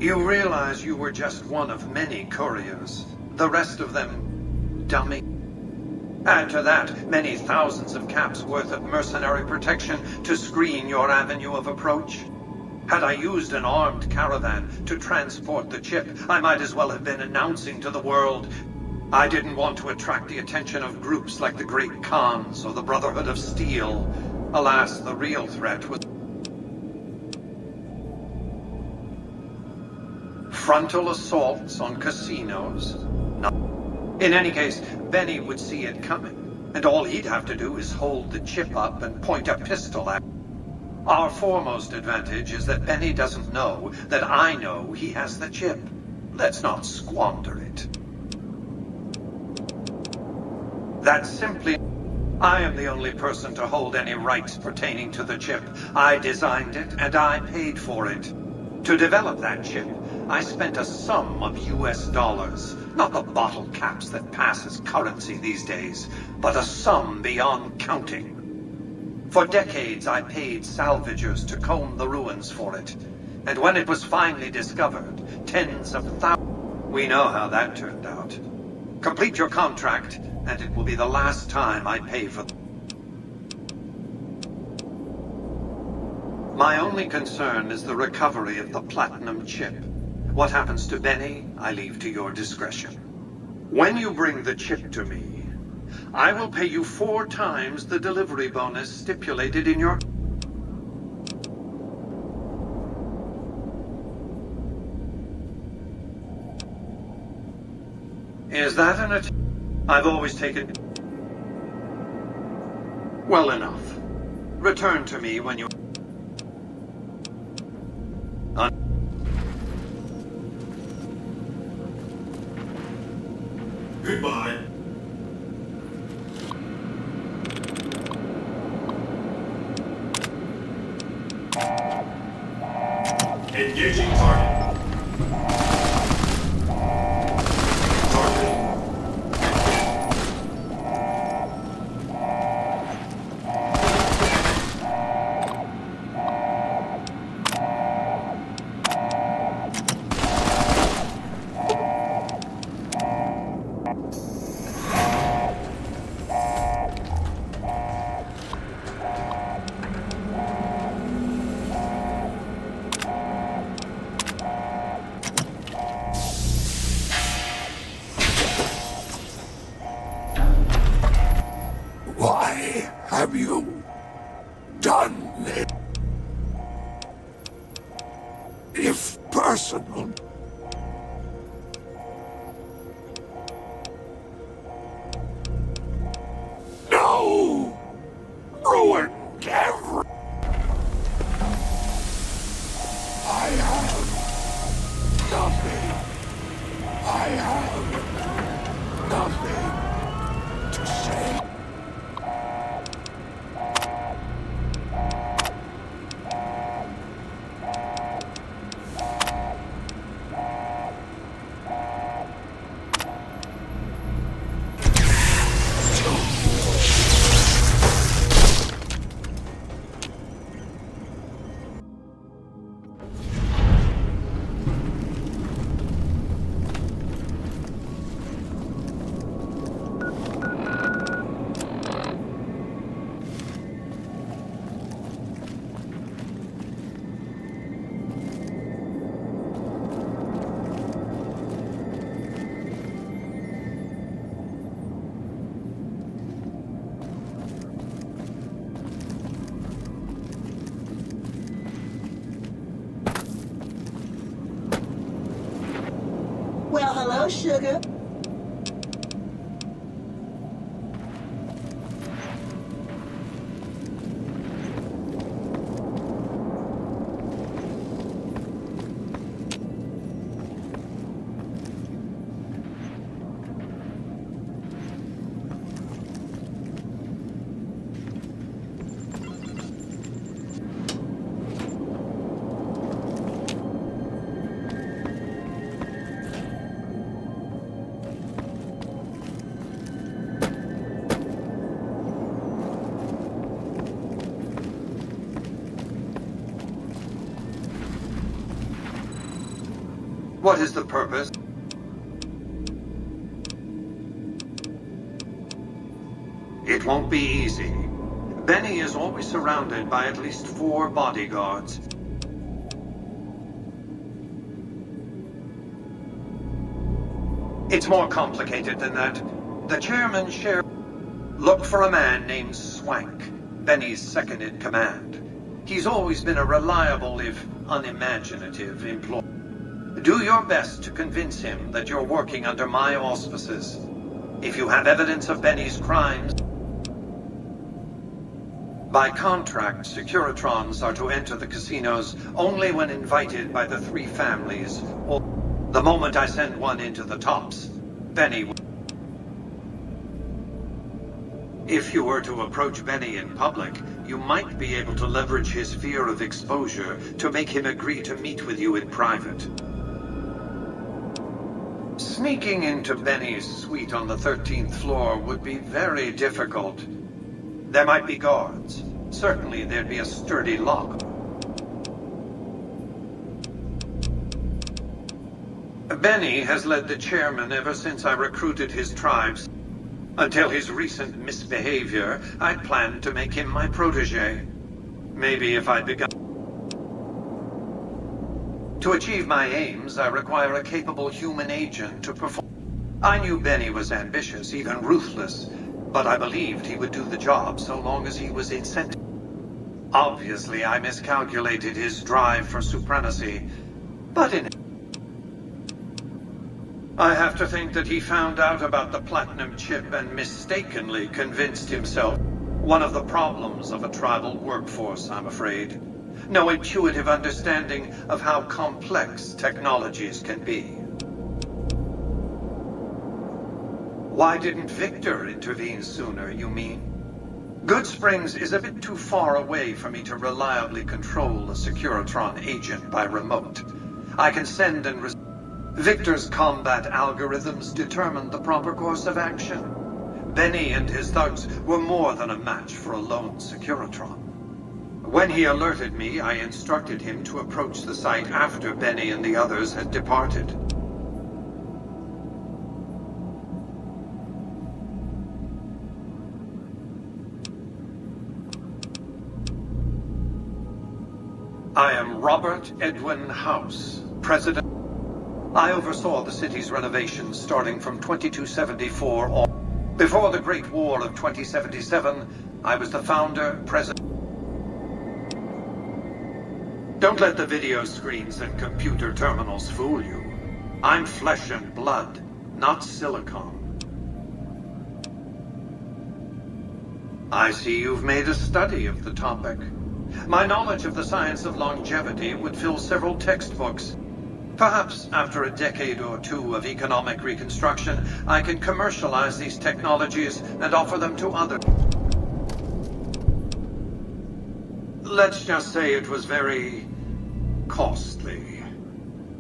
You realize you were just one of many couriers. The rest of them, dummy. Add to that many thousands of caps worth of mercenary protection to screen your avenue of approach. Had I used an armed caravan to transport the chip, I might as well have been announcing to the world. I didn't want to attract the attention of groups like the Great Khans or the Brotherhood of Steel. Alas, the real threat was... frontal assaults on casinos? No. In any case, Benny would see it coming, and all he'd have to do is hold the chip up and point a pistol at it. Our foremost advantage is that Benny doesn't know that I know he has the chip. Let's not squander it. That's simply... I am the only person to hold any rights pertaining to the chip. I designed it, and I paid for it. To develop that chip, I spent a sum of US dollars, not the bottle caps that pass as currency these days, but a sum beyond counting. For decades, I paid salvagers to comb the ruins for it, and when it was finally discovered, tens of thousands... We know how that turned out. Complete your contract, and it will be the last time I pay for... My only concern is the recovery of the platinum chip. What happens to Benny, I leave to your discretion. When you bring the chip to me, I will pay you 4 times the delivery bonus stipulated in your... Is that an I've always taken... Well enough. Return to me when you... Goodbye. Engaging target. Why have you done it? If personal. No! Ruined every... I have nothing. I have nothing to say. Well, hello, sugar. What is the purpose? It won't be easy. Benny is always surrounded by at least 4 bodyguards. It's more complicated than that. The chairman shares... Look for a man named Swank, Benny's second in command. He's always been a reliable, if unimaginative, employee. Do your best to convince him that you're working under my auspices. If you have evidence of Benny's crimes... By contract, Securitrons are to enter the casinos only when invited by the 3 families, or the moment I send one into the tops, Benny will... If you were to approach Benny in public, you might be able to leverage his fear of exposure to make him agree to meet with you in private. Sneaking into Benny's suite on the 13th floor would be very difficult. There might be guards. Certainly there'd be a sturdy lock. Benny has led the chairman ever since I recruited his tribes. Until his recent misbehavior, I'd planned to make him my protege. Maybe if I'd begun... To achieve my aims, I require a capable human agent to perform... I knew Benny was ambitious, even ruthless, but I believed he would do the job so long as he was incentivized. Obviously, I miscalculated his drive for supremacy, but I have to think that he found out about the platinum chip and mistakenly convinced himself. One of the problems of a tribal workforce, I'm afraid. No intuitive understanding of how complex technologies can be. Why didn't Victor intervene sooner, you mean? Good Springs is a bit too far away for me to reliably control a Securitron agent by remote. I can send and receive. Victor's combat algorithms determined the proper course of action. Benny and his thugs were more than a match for a lone Securitron. When he alerted me, I instructed him to approach the site after Benny and the others had departed. I am Robert Edwin House, President. I oversaw the city's renovations starting from 2274 on. Before the Great War of 2077, I was the founder, president. Don't let the video screens and computer terminals fool you. I'm flesh and blood, not silicone. I see you've made a study of the topic. My knowledge of the science of longevity would fill several textbooks. Perhaps after a decade or two of economic reconstruction, I can commercialize these technologies and offer them to others. Let's just say it was very costly.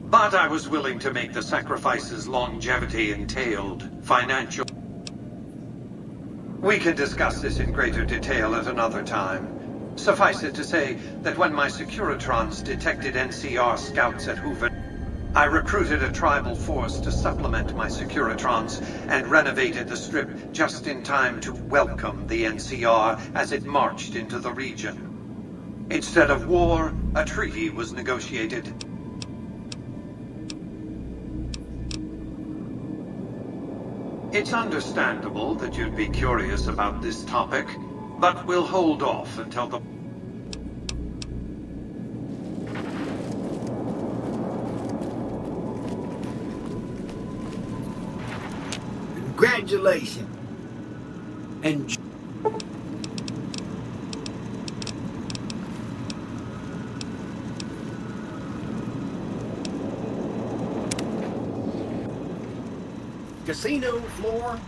But I was willing to make the sacrifices longevity entailed, financial. We can discuss this in greater detail at another time. Suffice it to say that when my Securitrons detected NCR scouts at Hoover, I recruited a tribal force to supplement my Securitrons and renovated the Strip just in time to welcome the NCR as it marched into the region. Instead of war, a treaty was negotiated. It's understandable that you'd be curious about this topic, but we'll hold off until the... Congratulations. And casino floor.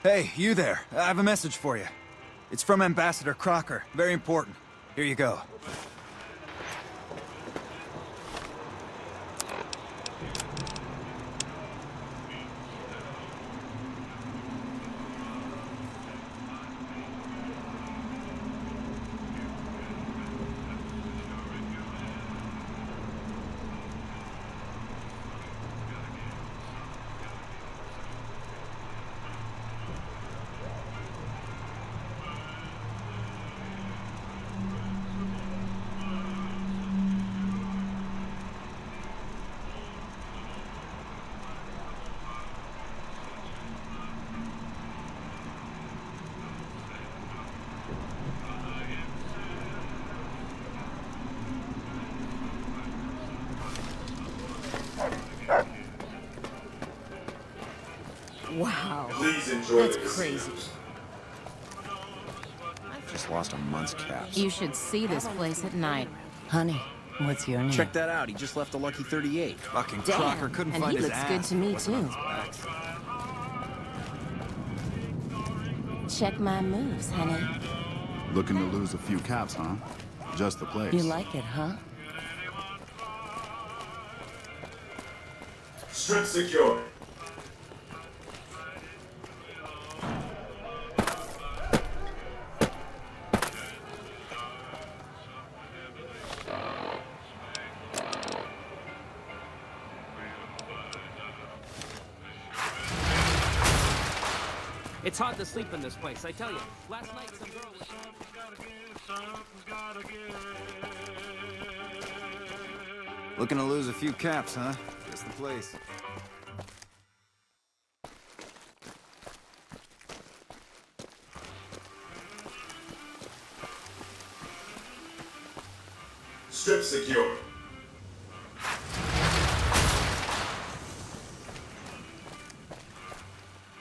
Hey, you there. I have a message for you. It's from Ambassador Crocker. Very important. Here you go. Wow. Please enjoy That's this. crazy. Just lost a month's caps. You should see this place at night. Honey, what's your name? Check that out. He just left a lucky 38. Fucking Damn, Crocker couldn't and find he his looks ass. good to me, Wasn't on too. his backs. Check my moves, honey. Looking to lose a few caps, huh? Just the place. You like it, huh? Strip secure. It's hard to sleep in this place, I tell you. Last night some girl was... Looking to lose a few caps, huh? Just the place. Strip secure.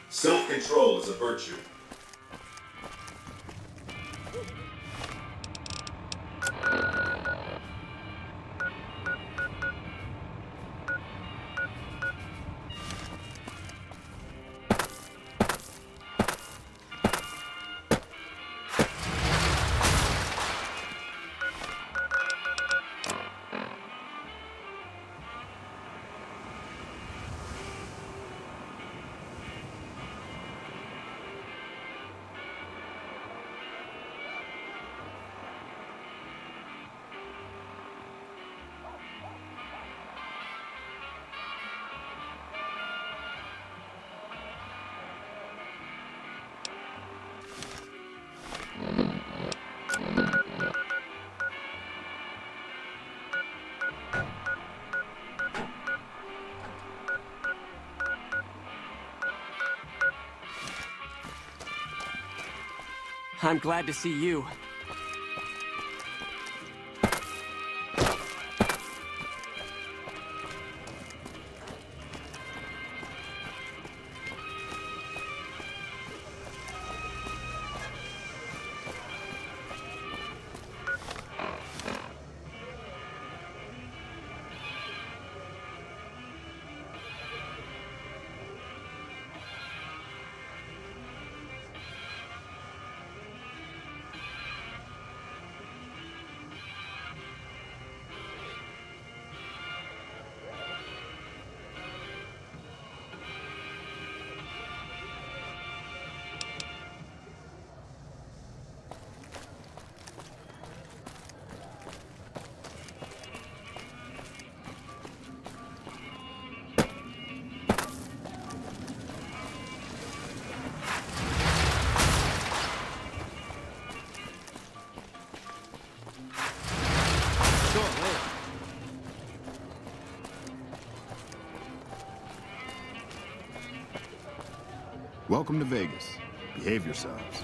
Self-control is a virtue. I'm glad to see you. Welcome to Vegas. Behave yourselves.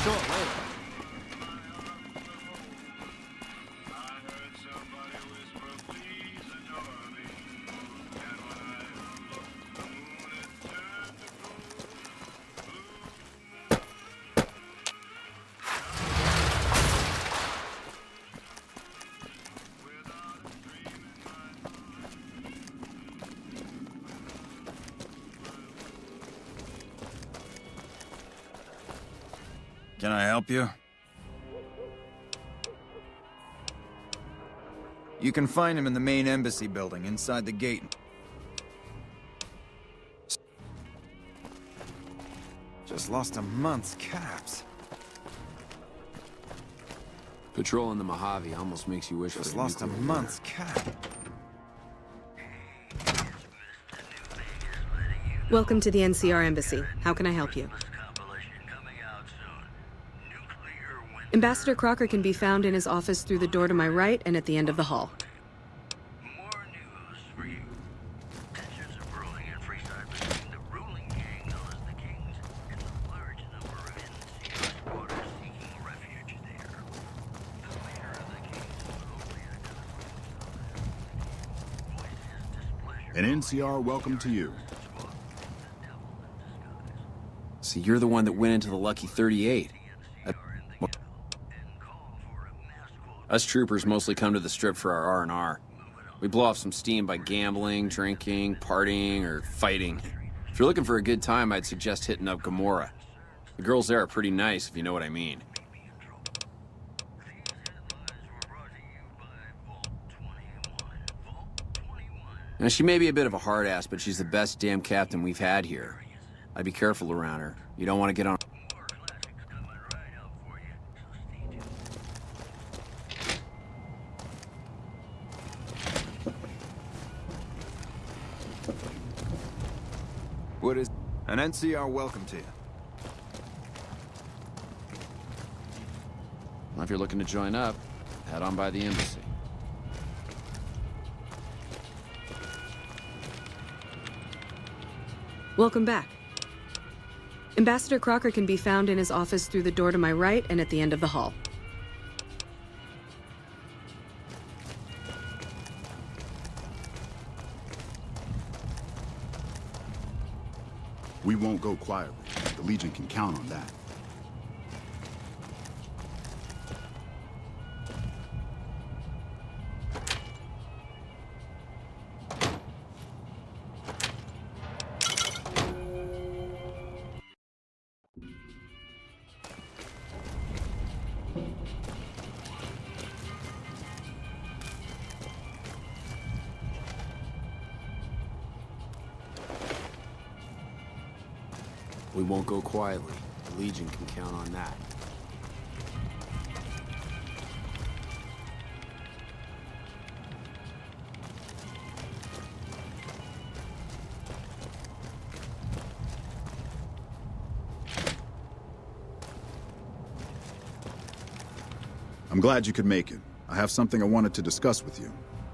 Saw it later. Can I help you? You can find him in the main embassy building, inside the gate. Just lost a month's caps. Patrolling the Mojave almost makes you wish Just for lost a month's cap. Welcome to the NCR Embassy. How can I help you? Ambassador Crocker can be found in his office through the door to my right and at the end of the hall. An NCR welcome to you. So you're the one that went into the Lucky 38. Us troopers mostly come to the Strip for our R&R. We blow off some steam by gambling, drinking, partying, or fighting. If you're looking for a good time, I'd suggest hitting up Gamora. The girls there are pretty nice, if you know what I mean. Now, she may be a bit of a hard ass, but she's the best damn captain we've had here. I'd be careful around her. You don't want to get on... What is... An NCR welcome to you. Well, if you're looking to join up, head on by the embassy. Welcome back. Ambassador Crocker can be found in his office through the door to my right and at the end of the hall. We won't go quietly. The Legion can count on that. We won't go quietly. The Legion can count on that. I'm glad you could make it. I have something I wanted to discuss with you.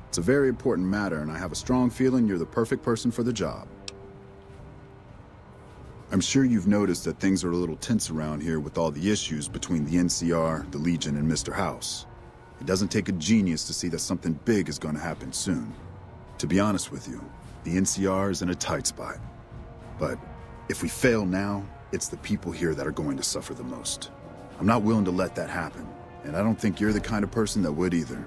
It's a very important matter, and I have a strong feeling you're the perfect person for the job. I'm sure you've noticed that things are a little tense around here with all the issues between the NCR, the Legion, and Mr. House. It doesn't take a genius to see that something big is going to happen soon. To be honest with you, the NCR is in a tight spot. But if we fail now, it's the people here that are going to suffer the most. I'm not willing to let that happen, and I don't think you're the kind of person that would either.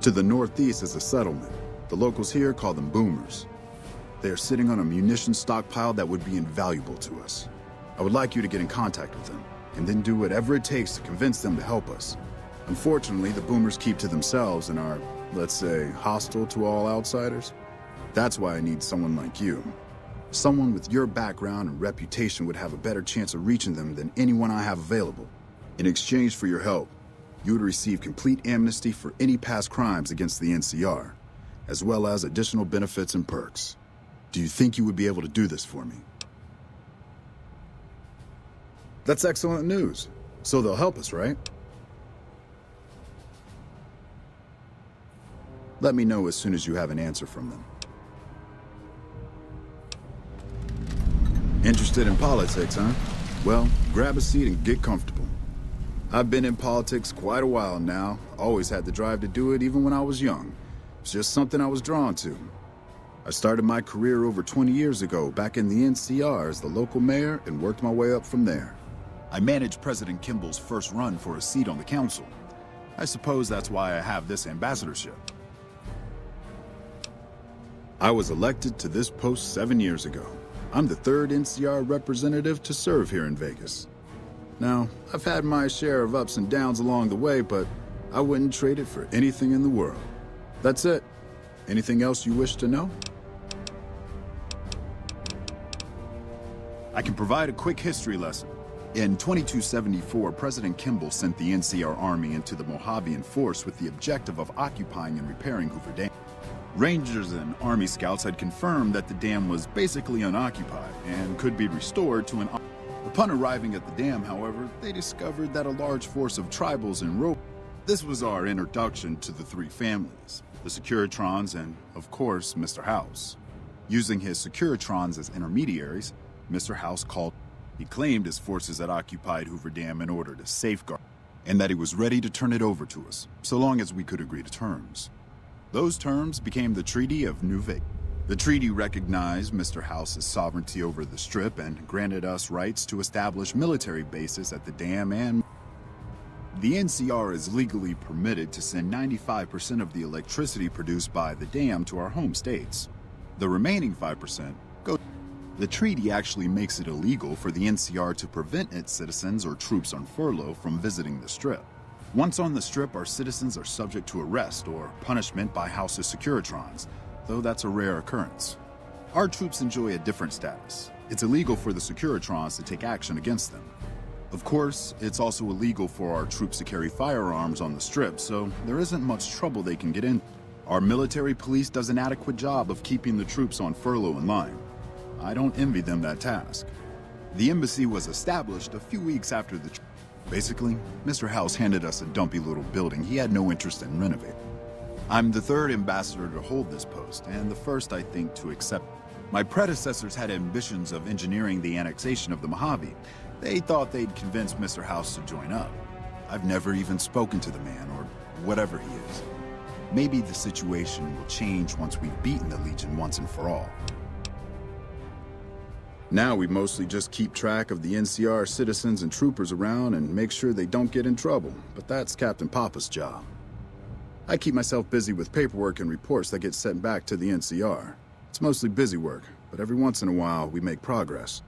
To the northeast is a settlement. The locals here call them boomers. They are sitting on a munitions stockpile that would be invaluable to us. I would like you to get in contact with them, and then do whatever it takes to convince them to help us. Unfortunately, the boomers keep to themselves and are, let's say, hostile to all outsiders. That's why I need someone like you. Someone with your background and reputation would have a better chance of reaching them than anyone I have available. In exchange for your help, you would receive complete amnesty for any past crimes against the NCR, as well as additional benefits and perks. Do you think you would be able to do this for me? That's excellent news. So they'll help us, right? Let me know as soon as you have an answer from them. Interested in politics, huh? Well, grab a seat and get comfortable. I've been in politics quite a while now. Always had the drive to do it even when I was young. It's just something I was drawn to. I started my career over 20 years ago, back in the NCR as the local mayor, and worked my way up from there. I managed President Kimball's first run for a seat on the council. I suppose that's why I have this ambassadorship. I was elected to this post 7 years ago. I'm the third NCR representative to serve here in Vegas. Now, I've had my share of ups and downs along the way, but I wouldn't trade it for anything in the world. That's it. Anything else you wish to know? I can provide a quick history lesson. In 2274, President Kimball sent the NCR Army into the Mojavian Force with the objective of occupying and repairing Hoover Dam. Rangers and Army scouts had confirmed that the dam was basically unoccupied and could be restored to an... Upon arriving at the dam, however, they discovered that a large force of tribals and rovers... This was our introduction to the three families, the Securitrons and, of course, Mr. House. Using his Securitrons as intermediaries, Mr. House called... He claimed his forces had occupied Hoover Dam in order to safeguard, and that he was ready to turn it over to us, so long as we could agree to terms. Those terms became the Treaty of New Vegas. The treaty recognized Mr. House's sovereignty over the Strip and granted us rights to establish military bases at the dam, and the NCR is legally permitted to send 95% of the electricity produced by the dam to our home states. The remaining 5% go. The treaty actually makes it illegal for the NCR to prevent its citizens or troops on furlough from visiting the Strip. Once on the Strip, our citizens are subject to arrest or punishment by House's Securitrons, though that's a rare occurrence. Our troops enjoy a different status. It's illegal for the Securitrons to take action against them. Of course, it's also illegal for our troops to carry firearms on the Strip, so there isn't much trouble they can get in. Our military police does an adequate job of keeping the troops on furlough in line. I don't envy them that task. The embassy was established a few weeks after the... Basically, Mr. House handed us a dumpy little building he had no interest in renovating. I'm the third ambassador to hold this post, and the first, I think, to accept. My predecessors had ambitions of engineering the annexation of the Mojave. They thought they'd convince Mr. House to join up. I've never even spoken to the man, or whatever he is. Maybe the situation will change once we've beaten the Legion once and for all. Now we mostly just keep track of the NCR citizens and troopers around and make sure they don't get in trouble, but that's Captain Papa's job. I keep myself busy with paperwork and reports that get sent back to the NCR. It's mostly busy work, but every once in a while we make progress.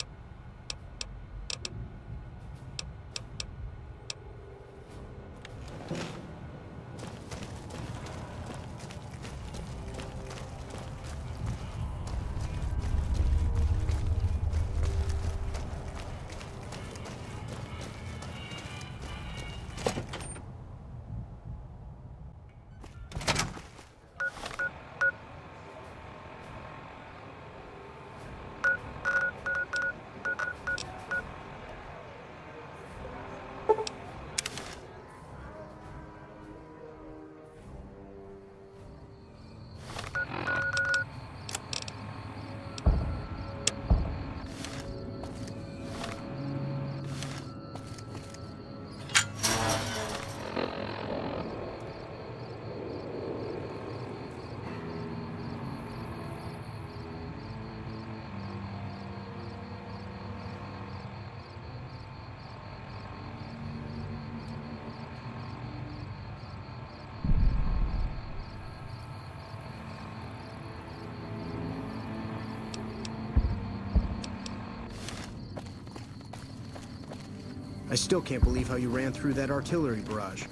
I still can't believe how you ran through that artillery barrage.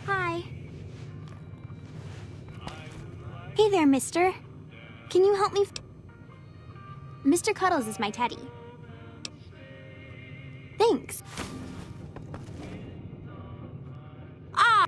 Hi. Hey there, mister. Can you help me? Mr. Cuddles is my teddy. Thanks. Ah!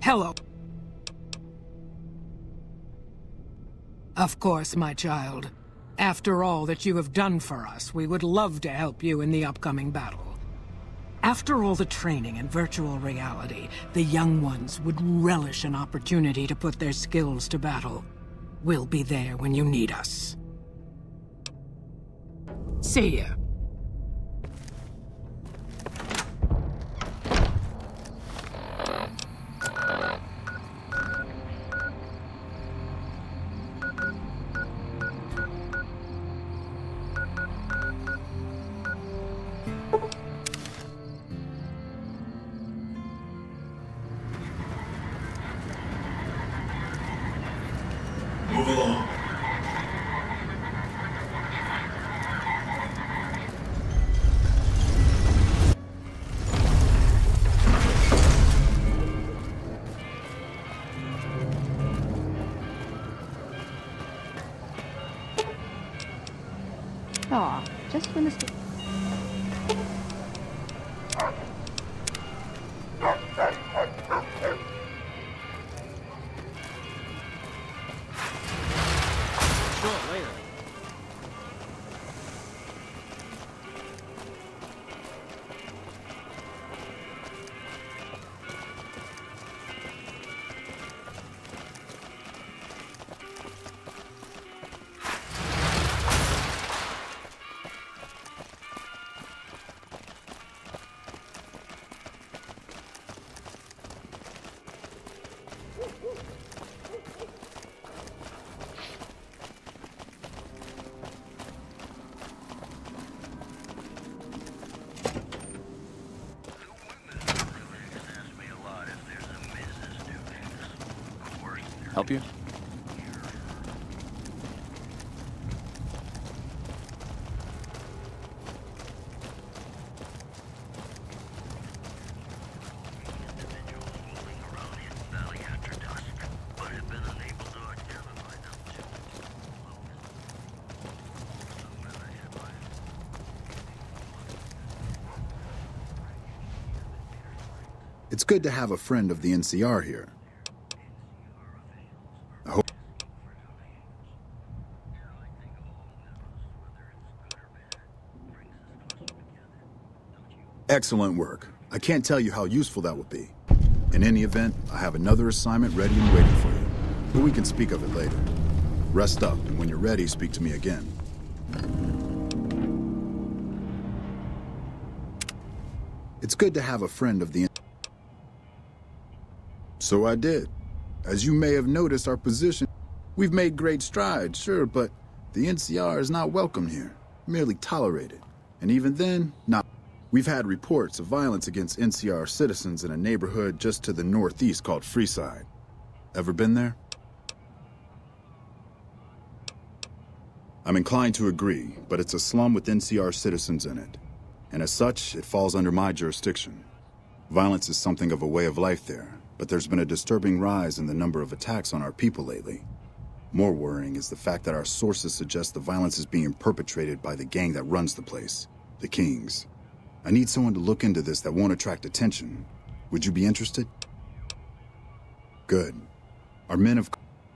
Hello. Of course, my child. After all that you have done for us, we would love to help you in the upcoming battle. After all the training in virtual reality, the young ones would relish an opportunity to put their skills to battle. We'll be there when you need us. See ya. Move along. Aw, just when the... Sure, later. Help you? It's good to have a friend of the NCR here. I hope... Excellent work. I can't tell you how useful that will be. In any event, I have another assignment ready and waiting for you. But we can speak of it later. Rest up, and when you're ready, speak to me again. It's good to have a friend of the... So I did. As you may have noticed, our position... We've made great strides, sure, but the NCR is not welcome here. Merely tolerated. And even then, not... We've had reports of violence against NCR citizens in a neighborhood just to the northeast called Freeside. Ever been there? I'm inclined to agree, but it's a slum with NCR citizens in it. And as such, it falls under my jurisdiction. Violence is something of a way of life there, but there's been a disturbing rise in the number of attacks on our people lately. More worrying is the fact that our sources suggest the violence is being perpetrated by the gang that runs the place, the Kings. I need someone to look into this that won't attract attention. Would you be interested? Good. Our men have...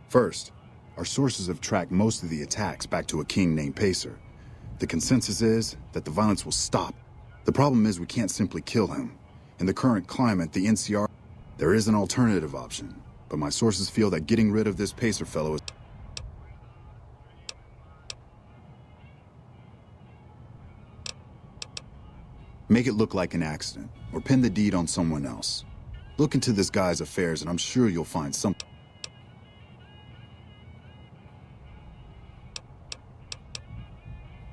First, our sources have tracked most of the attacks back to a king named Pacer. The consensus is that the violence will stop. The problem is we can't simply kill him. In the current climate, the NCR... There is an alternative option, but my sources feel that getting rid of this Pacer fellow is... Make it look like an accident, or pin the deed on someone else. Look into this guy's affairs and I'm sure you'll find something.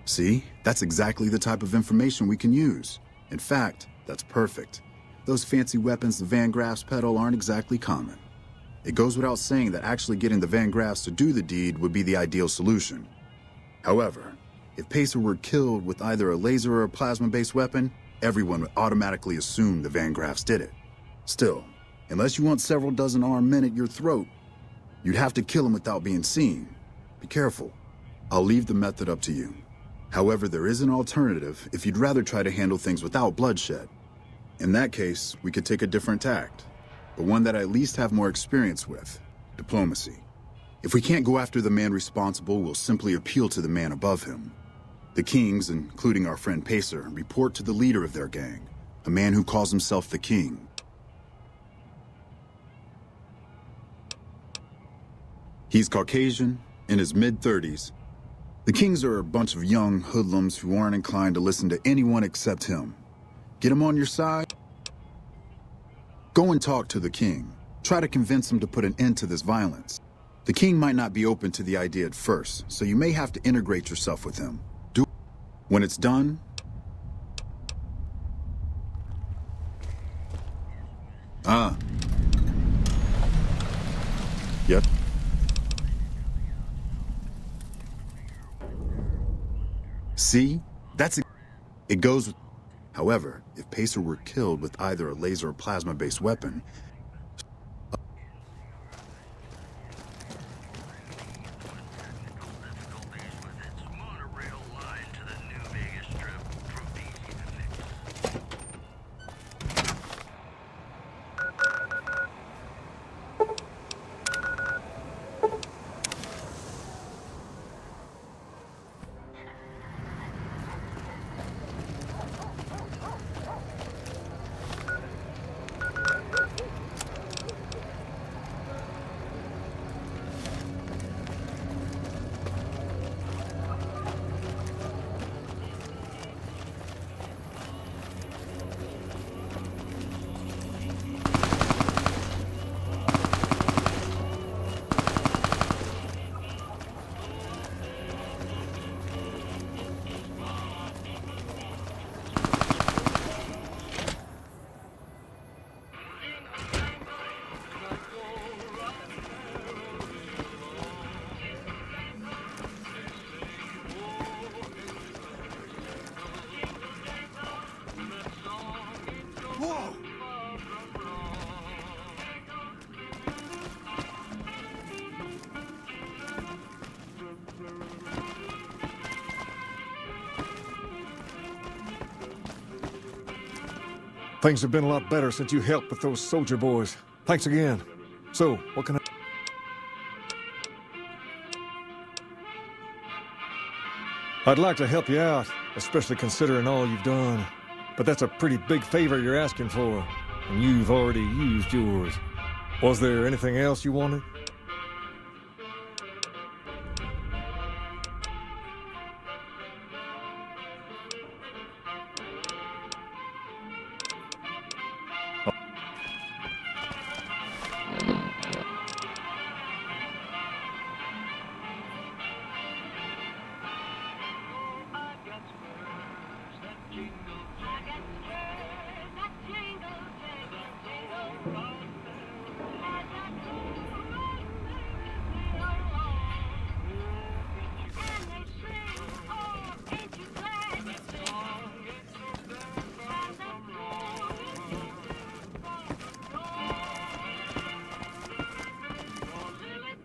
See? That's exactly the type of information we can use. In fact, that's perfect. Those fancy weapons the Van Graffs peddle aren't exactly common. It goes without saying that actually getting the Van Graffs to do the deed would be the ideal solution. However, if Pacer were killed with either a laser or a plasma-based weapon, everyone would automatically assume the Van Graffs did it. Still, unless you want several dozen armed men at your throat, you'd have to kill him without being seen. Be careful. I'll leave the method up to you. However, there is an alternative if you'd rather try to handle things without bloodshed. In that case, we could take a different tact, but one that I at least have more experience with: diplomacy. If we can't go after the man responsible, we'll simply appeal to the man above him. The Kings, including our friend Pacer, report to the leader of their gang, a man who calls himself the King. He's Caucasian, in his mid-30s. The Kings are a bunch of young hoodlums who aren't inclined to listen to anyone except him. Get him on your side? Go and talk to the King. Try to convince him to put an end to this violence. The King might not be open to the idea at first, so you may have to integrate yourself with him. When it's done, Yep. See? It goes with... However, if Pacer were killed with either a laser or plasma-based weapon, Things have been a lot better since you helped with those soldier boys. Thanks again. So, what can I'd like to help you out, especially considering all you've done. But that's a pretty big favor you're asking for, and you've already used yours. Was there anything else you wanted?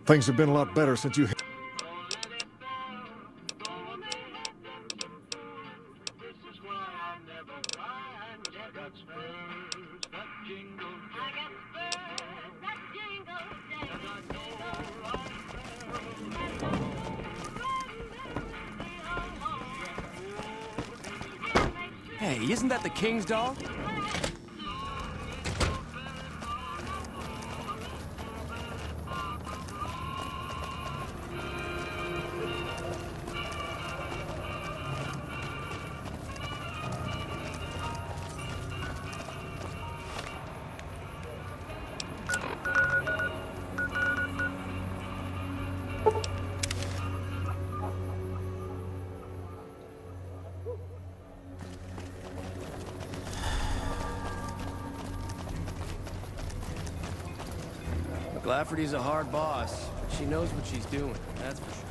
Things have been a lot better since you... Hey, isn't that the king's dog? Lafferty's a hard boss, but she knows what she's doing, that's for sure.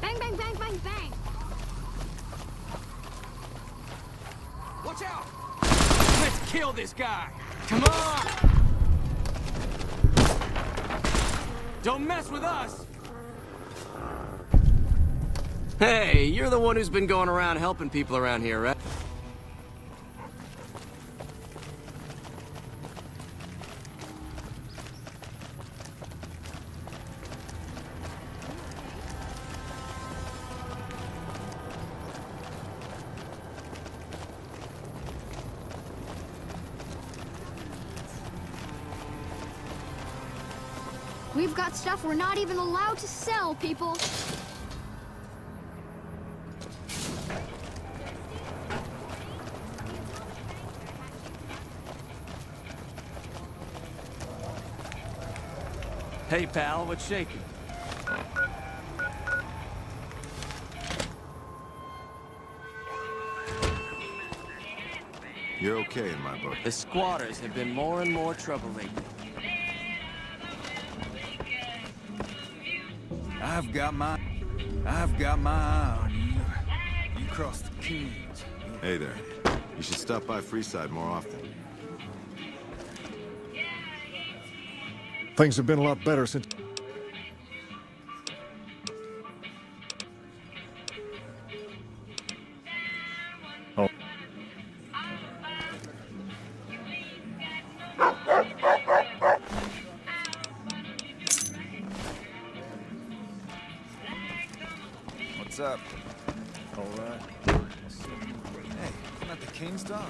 Bang, bang, bang, bang, bang! Watch out! Let's kill this guy! Come on! Don't mess with us! Hey, you're the one who's been going around helping people around here, right? We've got stuff we're not even allowed to sell, people. Hey, pal, what's shaking? You're okay in my book. The squatters have been more and more trouble lately. I've got my eye on you. You crossed the Keys. Hey there. You should stop by Freeside more often. Things have been a lot better since... Oh. What's up? All right. Hey, isn't that the King's dog?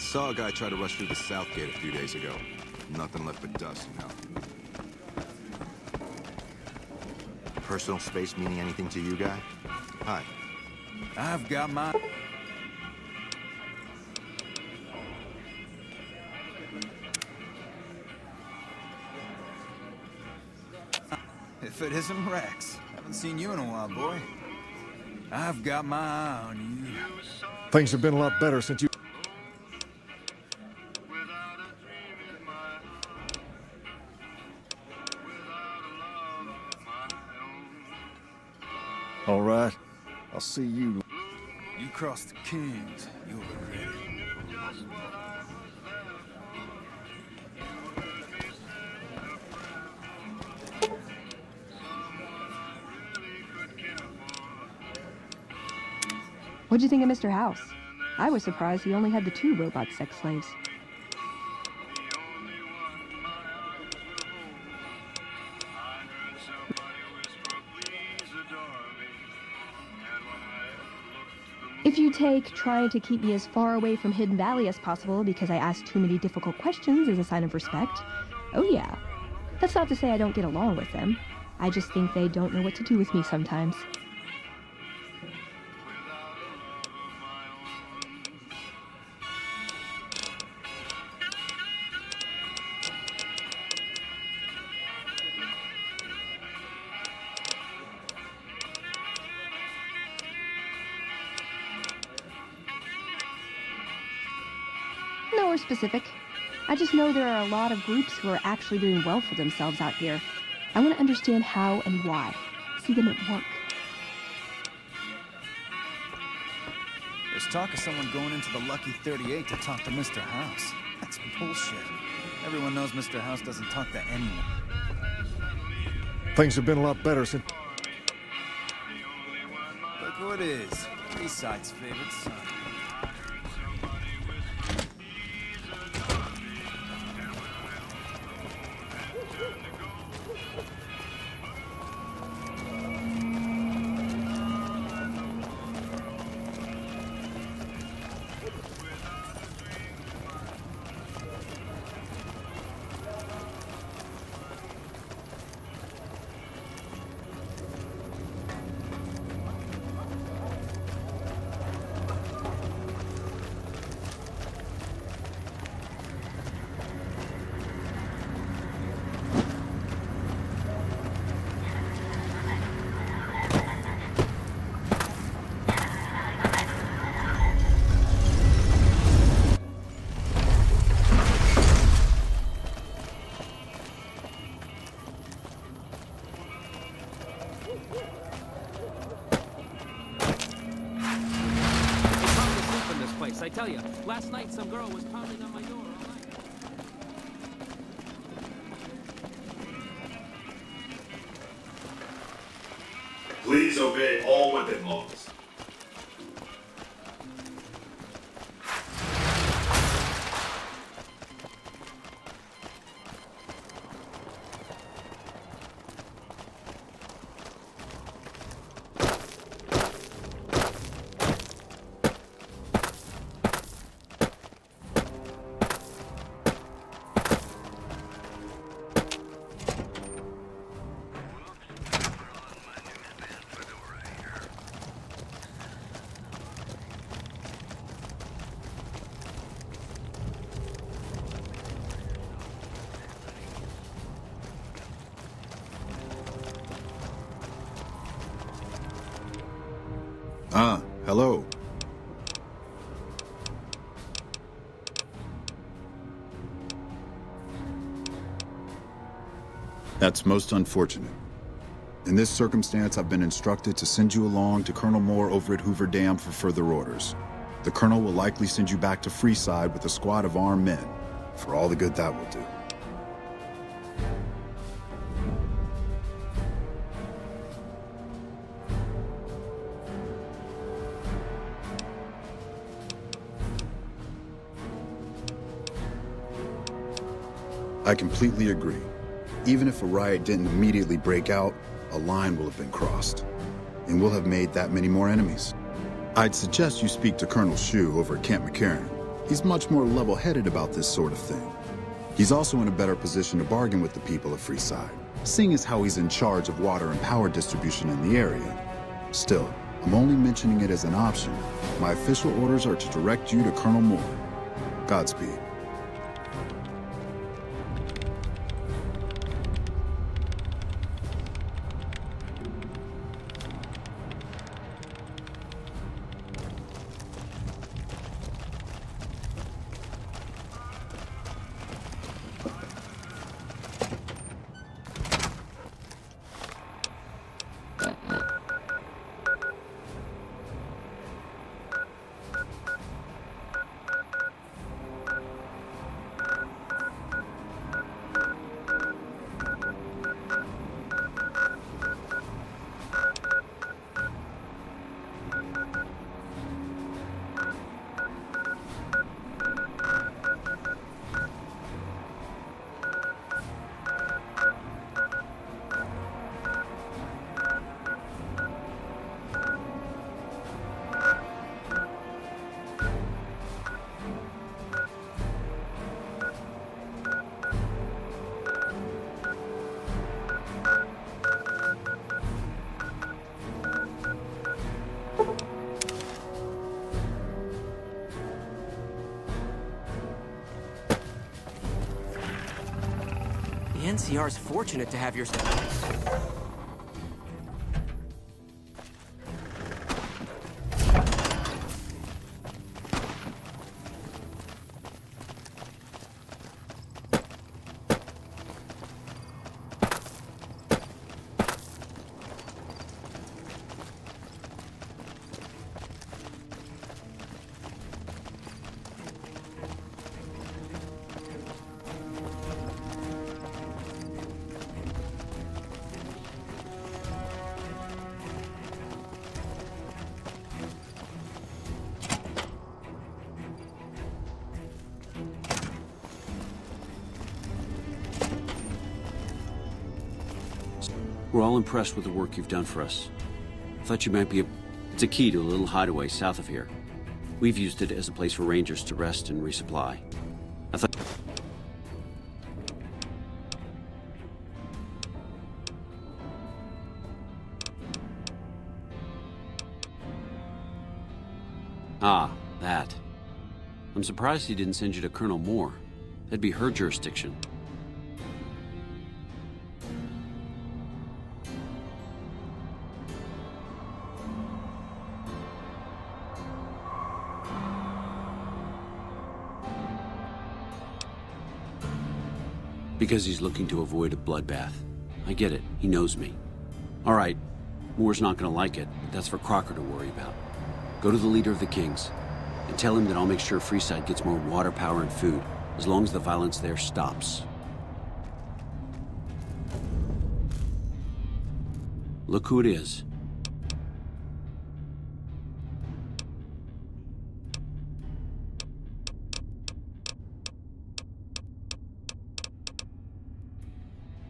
Saw a guy try to rush through the south gate a few days ago. Nothing left but dust, you know. Personal space meaning anything to you, guy? Hi. I've got my... If it isn't Rex. Haven't seen you in a while, boy. I've got my eye on you. Things have been a lot better since you... All right. I'll see you. You cross the Kings, you'll regret it. What'd you think of Mr. House? I was surprised he only had the 2 robot sex slaves. If you take trying to keep me as far away from Hidden Valley as possible because I asked too many difficult questions as a sign of respect, oh yeah. That's not to say I don't get along with them. I just think they don't know what to do with me sometimes. Nowhere specific. I just know there are a lot of groups who are actually doing well for themselves out here. I want to understand how and why. See them at work. There's talk of someone going into the Lucky 38 to talk to Mr. House. That's bullshit. Everyone knows Mr. House doesn't talk to anyone. Things have been a lot better since... Look who it is. Freeside's favorite son. I tell you, last night some girl was pounding on my door all night. Please obey all weapon laws. Ah, hello. That's most unfortunate. In this circumstance, I've been instructed to send you along to Colonel Moore over at Hoover Dam for further orders. The Colonel will likely send you back to Freeside with a squad of armed men, for all the good that will do. I completely agree. Even if a riot didn't immediately break out, a line will have been crossed. And we'll have made that many more enemies. I'd suggest you speak to Colonel Shu over at Camp McCarran. He's much more level-headed about this sort of thing. He's also in a better position to bargain with the people of Freeside, seeing as how he's in charge of water and power distribution in the area. Still, I'm only mentioning it as an option. My official orders are to direct you to Colonel Moore. Godspeed. The NCR's fortunate to have your... We're all impressed with the work you've done for us. I thought you might be It's a key to a little hideaway south of here. We've used it as a place for rangers to rest and resupply. I thought... Ah, that. I'm surprised he didn't send you to Colonel Moore. That'd be her jurisdiction. Because he's looking to avoid a bloodbath. I get it. He knows me. All right. Moore's not gonna like it, but that's for Crocker to worry about. Go to the leader of the Kings and tell him that I'll make sure Freeside gets more water, power, and food, as long as the violence there stops. Look who it is.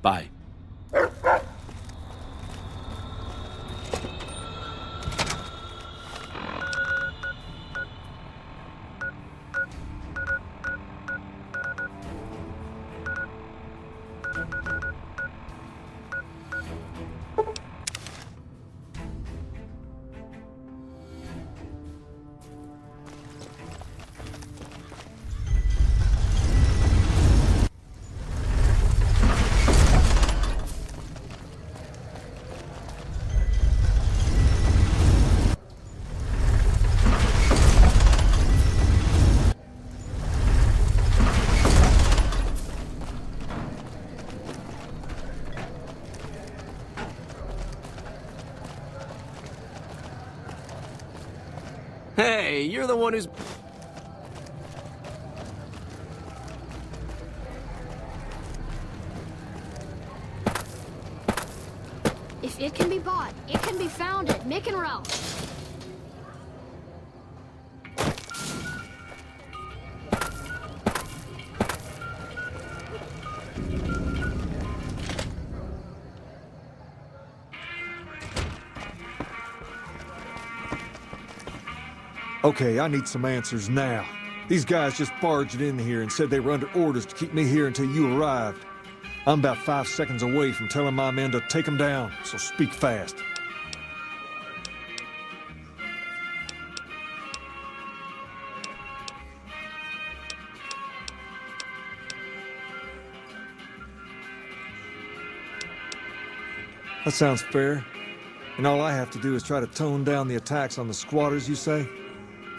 Bye. Hey, you're the one who's... If it can be bought, it can be found at Mick and Ralph. Okay, I need some answers now. These guys just barged in here and said they were under orders to keep me here until you arrived. I'm about 5 seconds away from telling my men to take them down, so speak fast. That sounds fair. And all I have to do is try to tone down the attacks on the squatters, you say?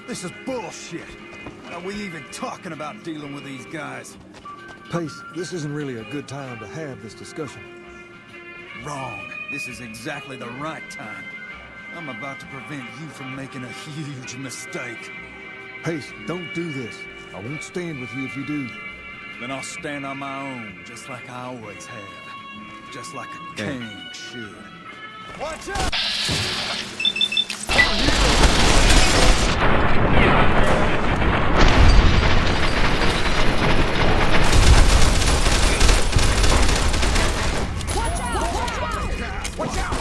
This is bullshit. Are we even talking about dealing with these guys? Pace, this isn't really a good time to have this discussion. Wrong. This is exactly the right time. I'm about to prevent you from making a huge mistake. Pace, don't do this. I won't stand with you if you do. Then I'll stand on my own, just like I always have. Just like a king should. Watch out! Watch out!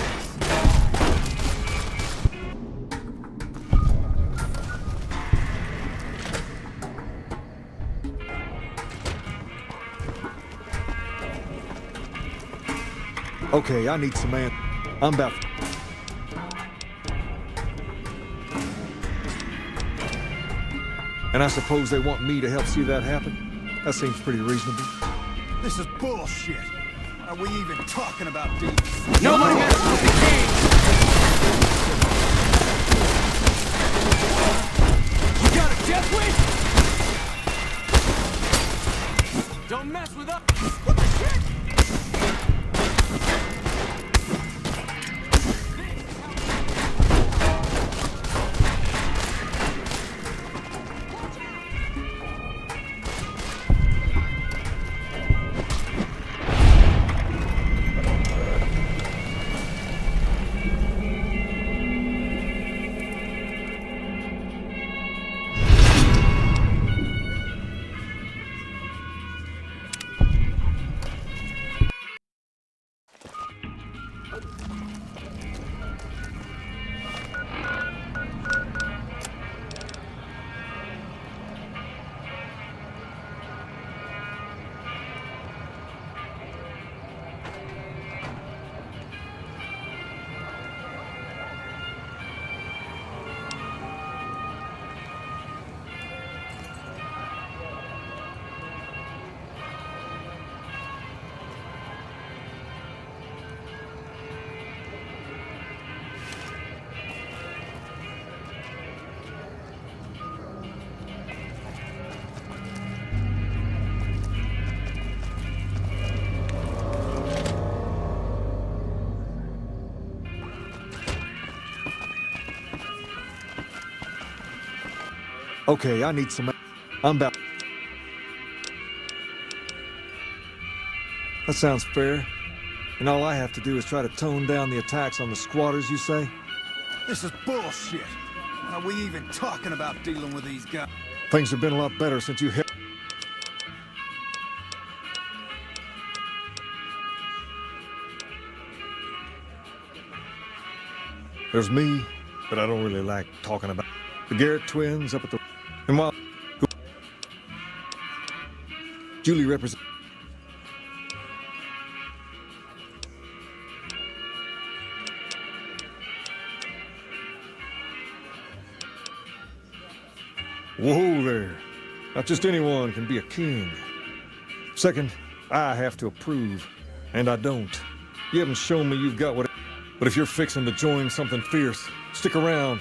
Okay, I need some man. I'm about... And I suppose they want me to help see that happen? That seems pretty reasonable. This is bullshit. Are we even talking about deep? Nobody messes with the king! You got a death wish? Don't mess with us! What the shit? Okay, I need some... I'm about... That sounds fair. And all I have to do is try to tone down the attacks on the squatters, you say? This is bullshit. Are we even talking about dealing with these guys? Things have been a lot better since you hit... There's me, but I don't really like talking about... The Garrett twins up at the... And while... Julie represents... Whoa there. Not just anyone can be a king. Second, I have to approve. And I don't. You haven't shown me you've got what... But if you're fixing to join something fierce, stick around.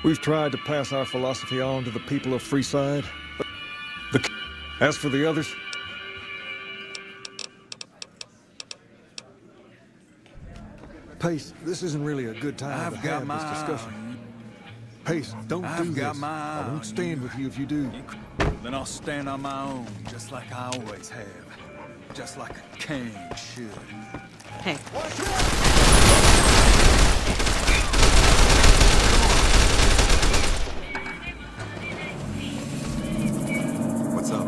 We've tried to pass our philosophy on to the people of Freeside. But as for the others... Pace, this isn't really a good time to have this discussion. Pace, don't do this. I won't stand with you if you do. Then I'll stand on my own, just like I always have. Just like a king should. Hey. What's up?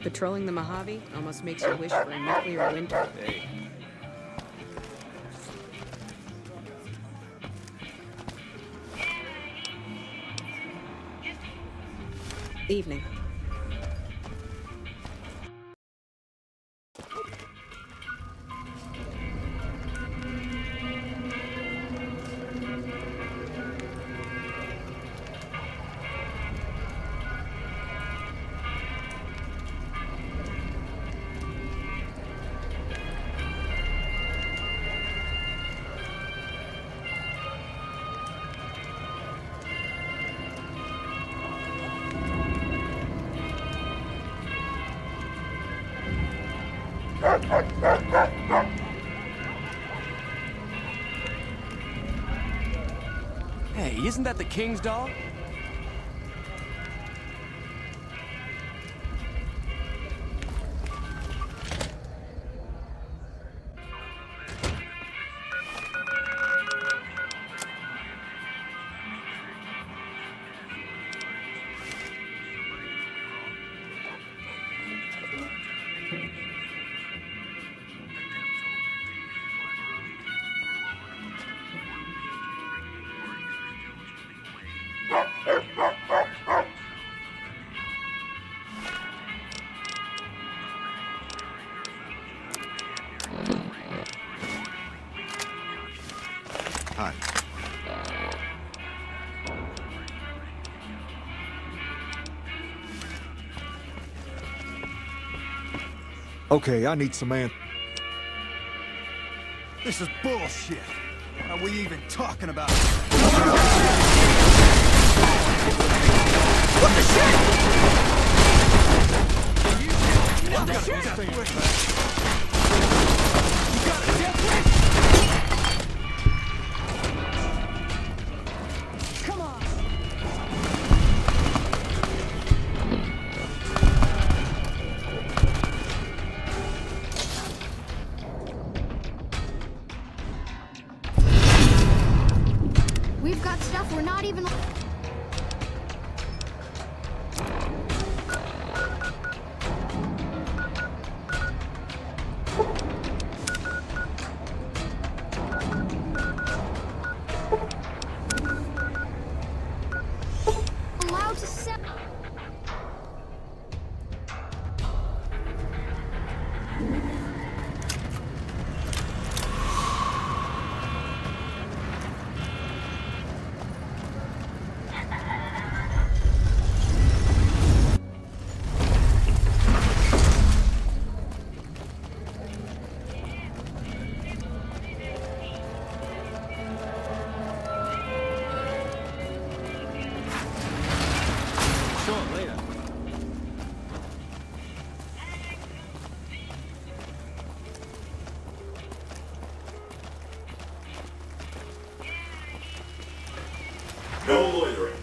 Patrolling the Mojave almost makes you wish for a nuclear winter. Hey. Evening. Hey, isn't that the king's dog? Hi. Okay, I need some This is bullshit. What are we even talking about? What the shit? What the shit? You got a death wish? Come on. We've got stuff we're not even... allowed to sell. Sure, later. No loitering.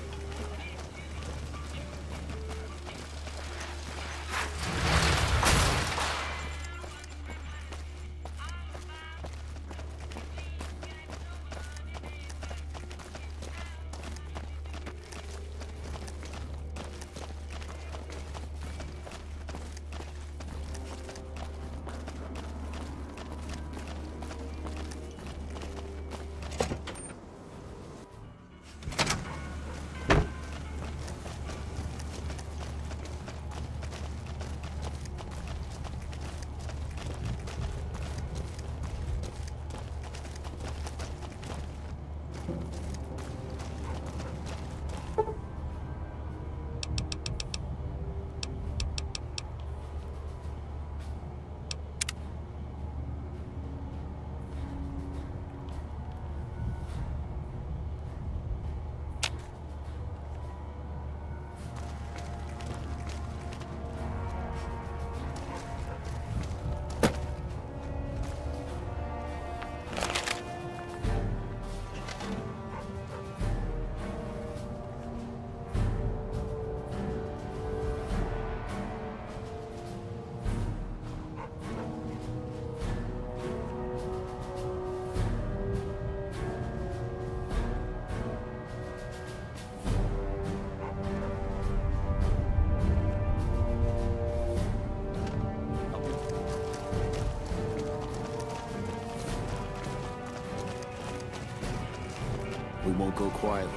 We won't go quietly.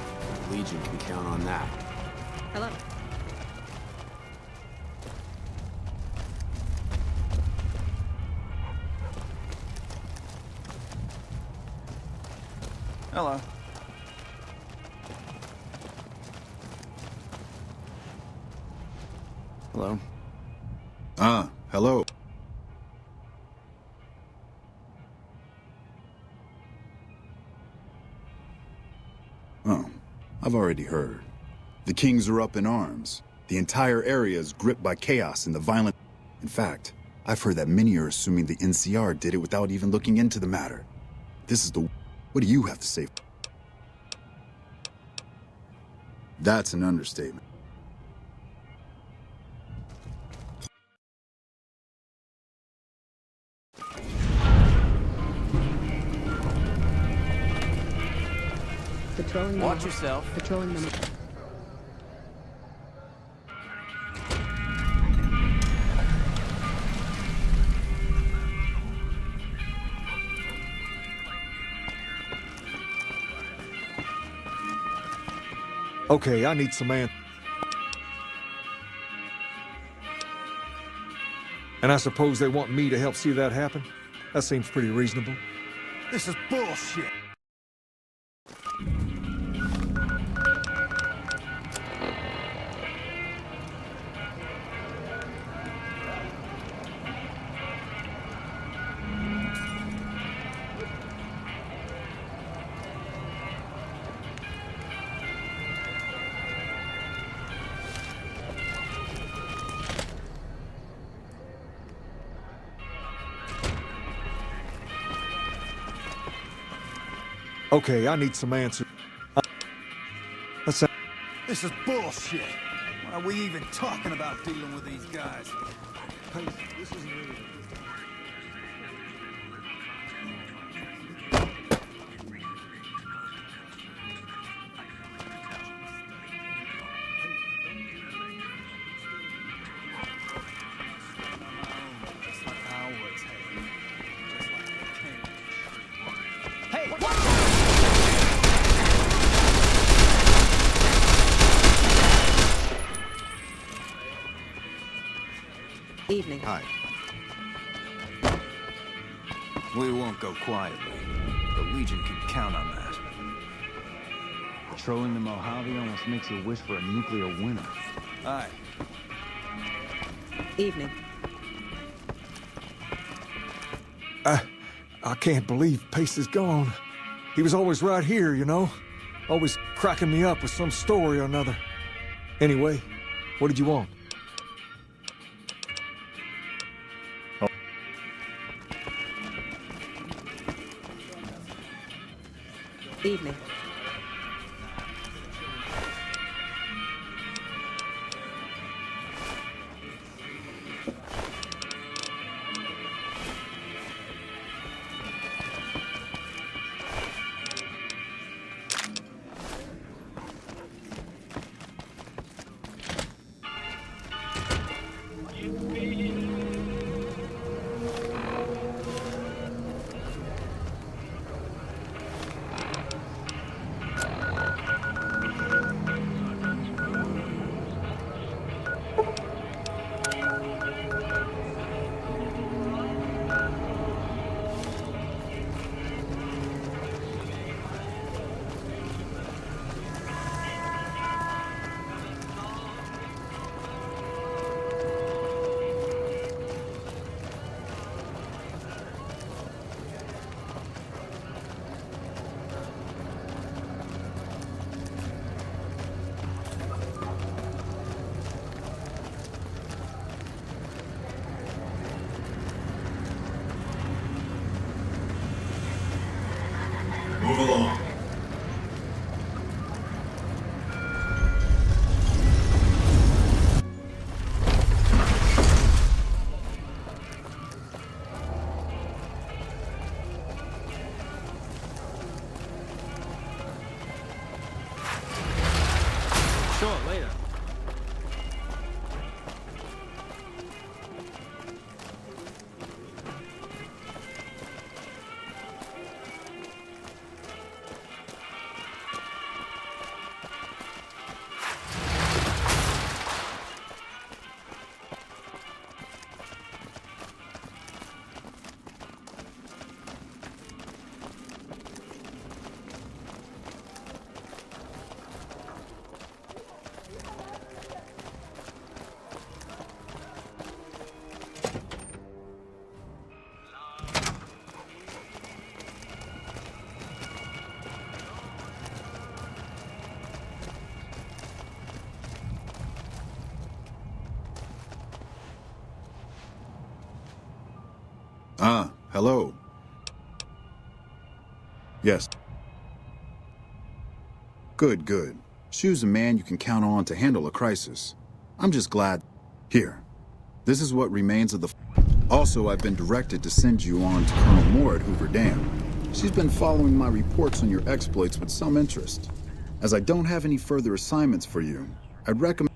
The Legion can count on that. Hello. Hello. Hello. Ah, hello. Oh, I've already heard. The Kings are up in arms. The entire area is gripped by chaos and the violent... In fact, I've heard that many are assuming the NCR did it without even looking into the matter. This is the... What do you have to say? That's an understatement. Patrolling. Watch yourself. Patrolling them. Okay, I need some And I suppose they want me to help see that happen? That seems pretty reasonable. This is bullshit. Okay, I need some answers. This is bullshit. Why are we even talking about dealing with these guys? Hey, this isn't really... Evening. Hi. We won't go quietly. The Legion can count on that. Patrolling the Mojave almost makes you wish for a nuclear winter. Aye. Evening. I can't believe Pace is gone. He was always right here, you know? Always cracking me up with some story or another. Anyway, what did you want? Evening. Hello. Yes. Good, good. Shu's a man you can count on to handle a crisis. I'm just glad. Here. This is what remains of the... Also, I've been directed to send you on to Colonel Moore at Hoover Dam. She's been following my reports on your exploits with some interest. As I don't have any further assignments for you, I'd recommend...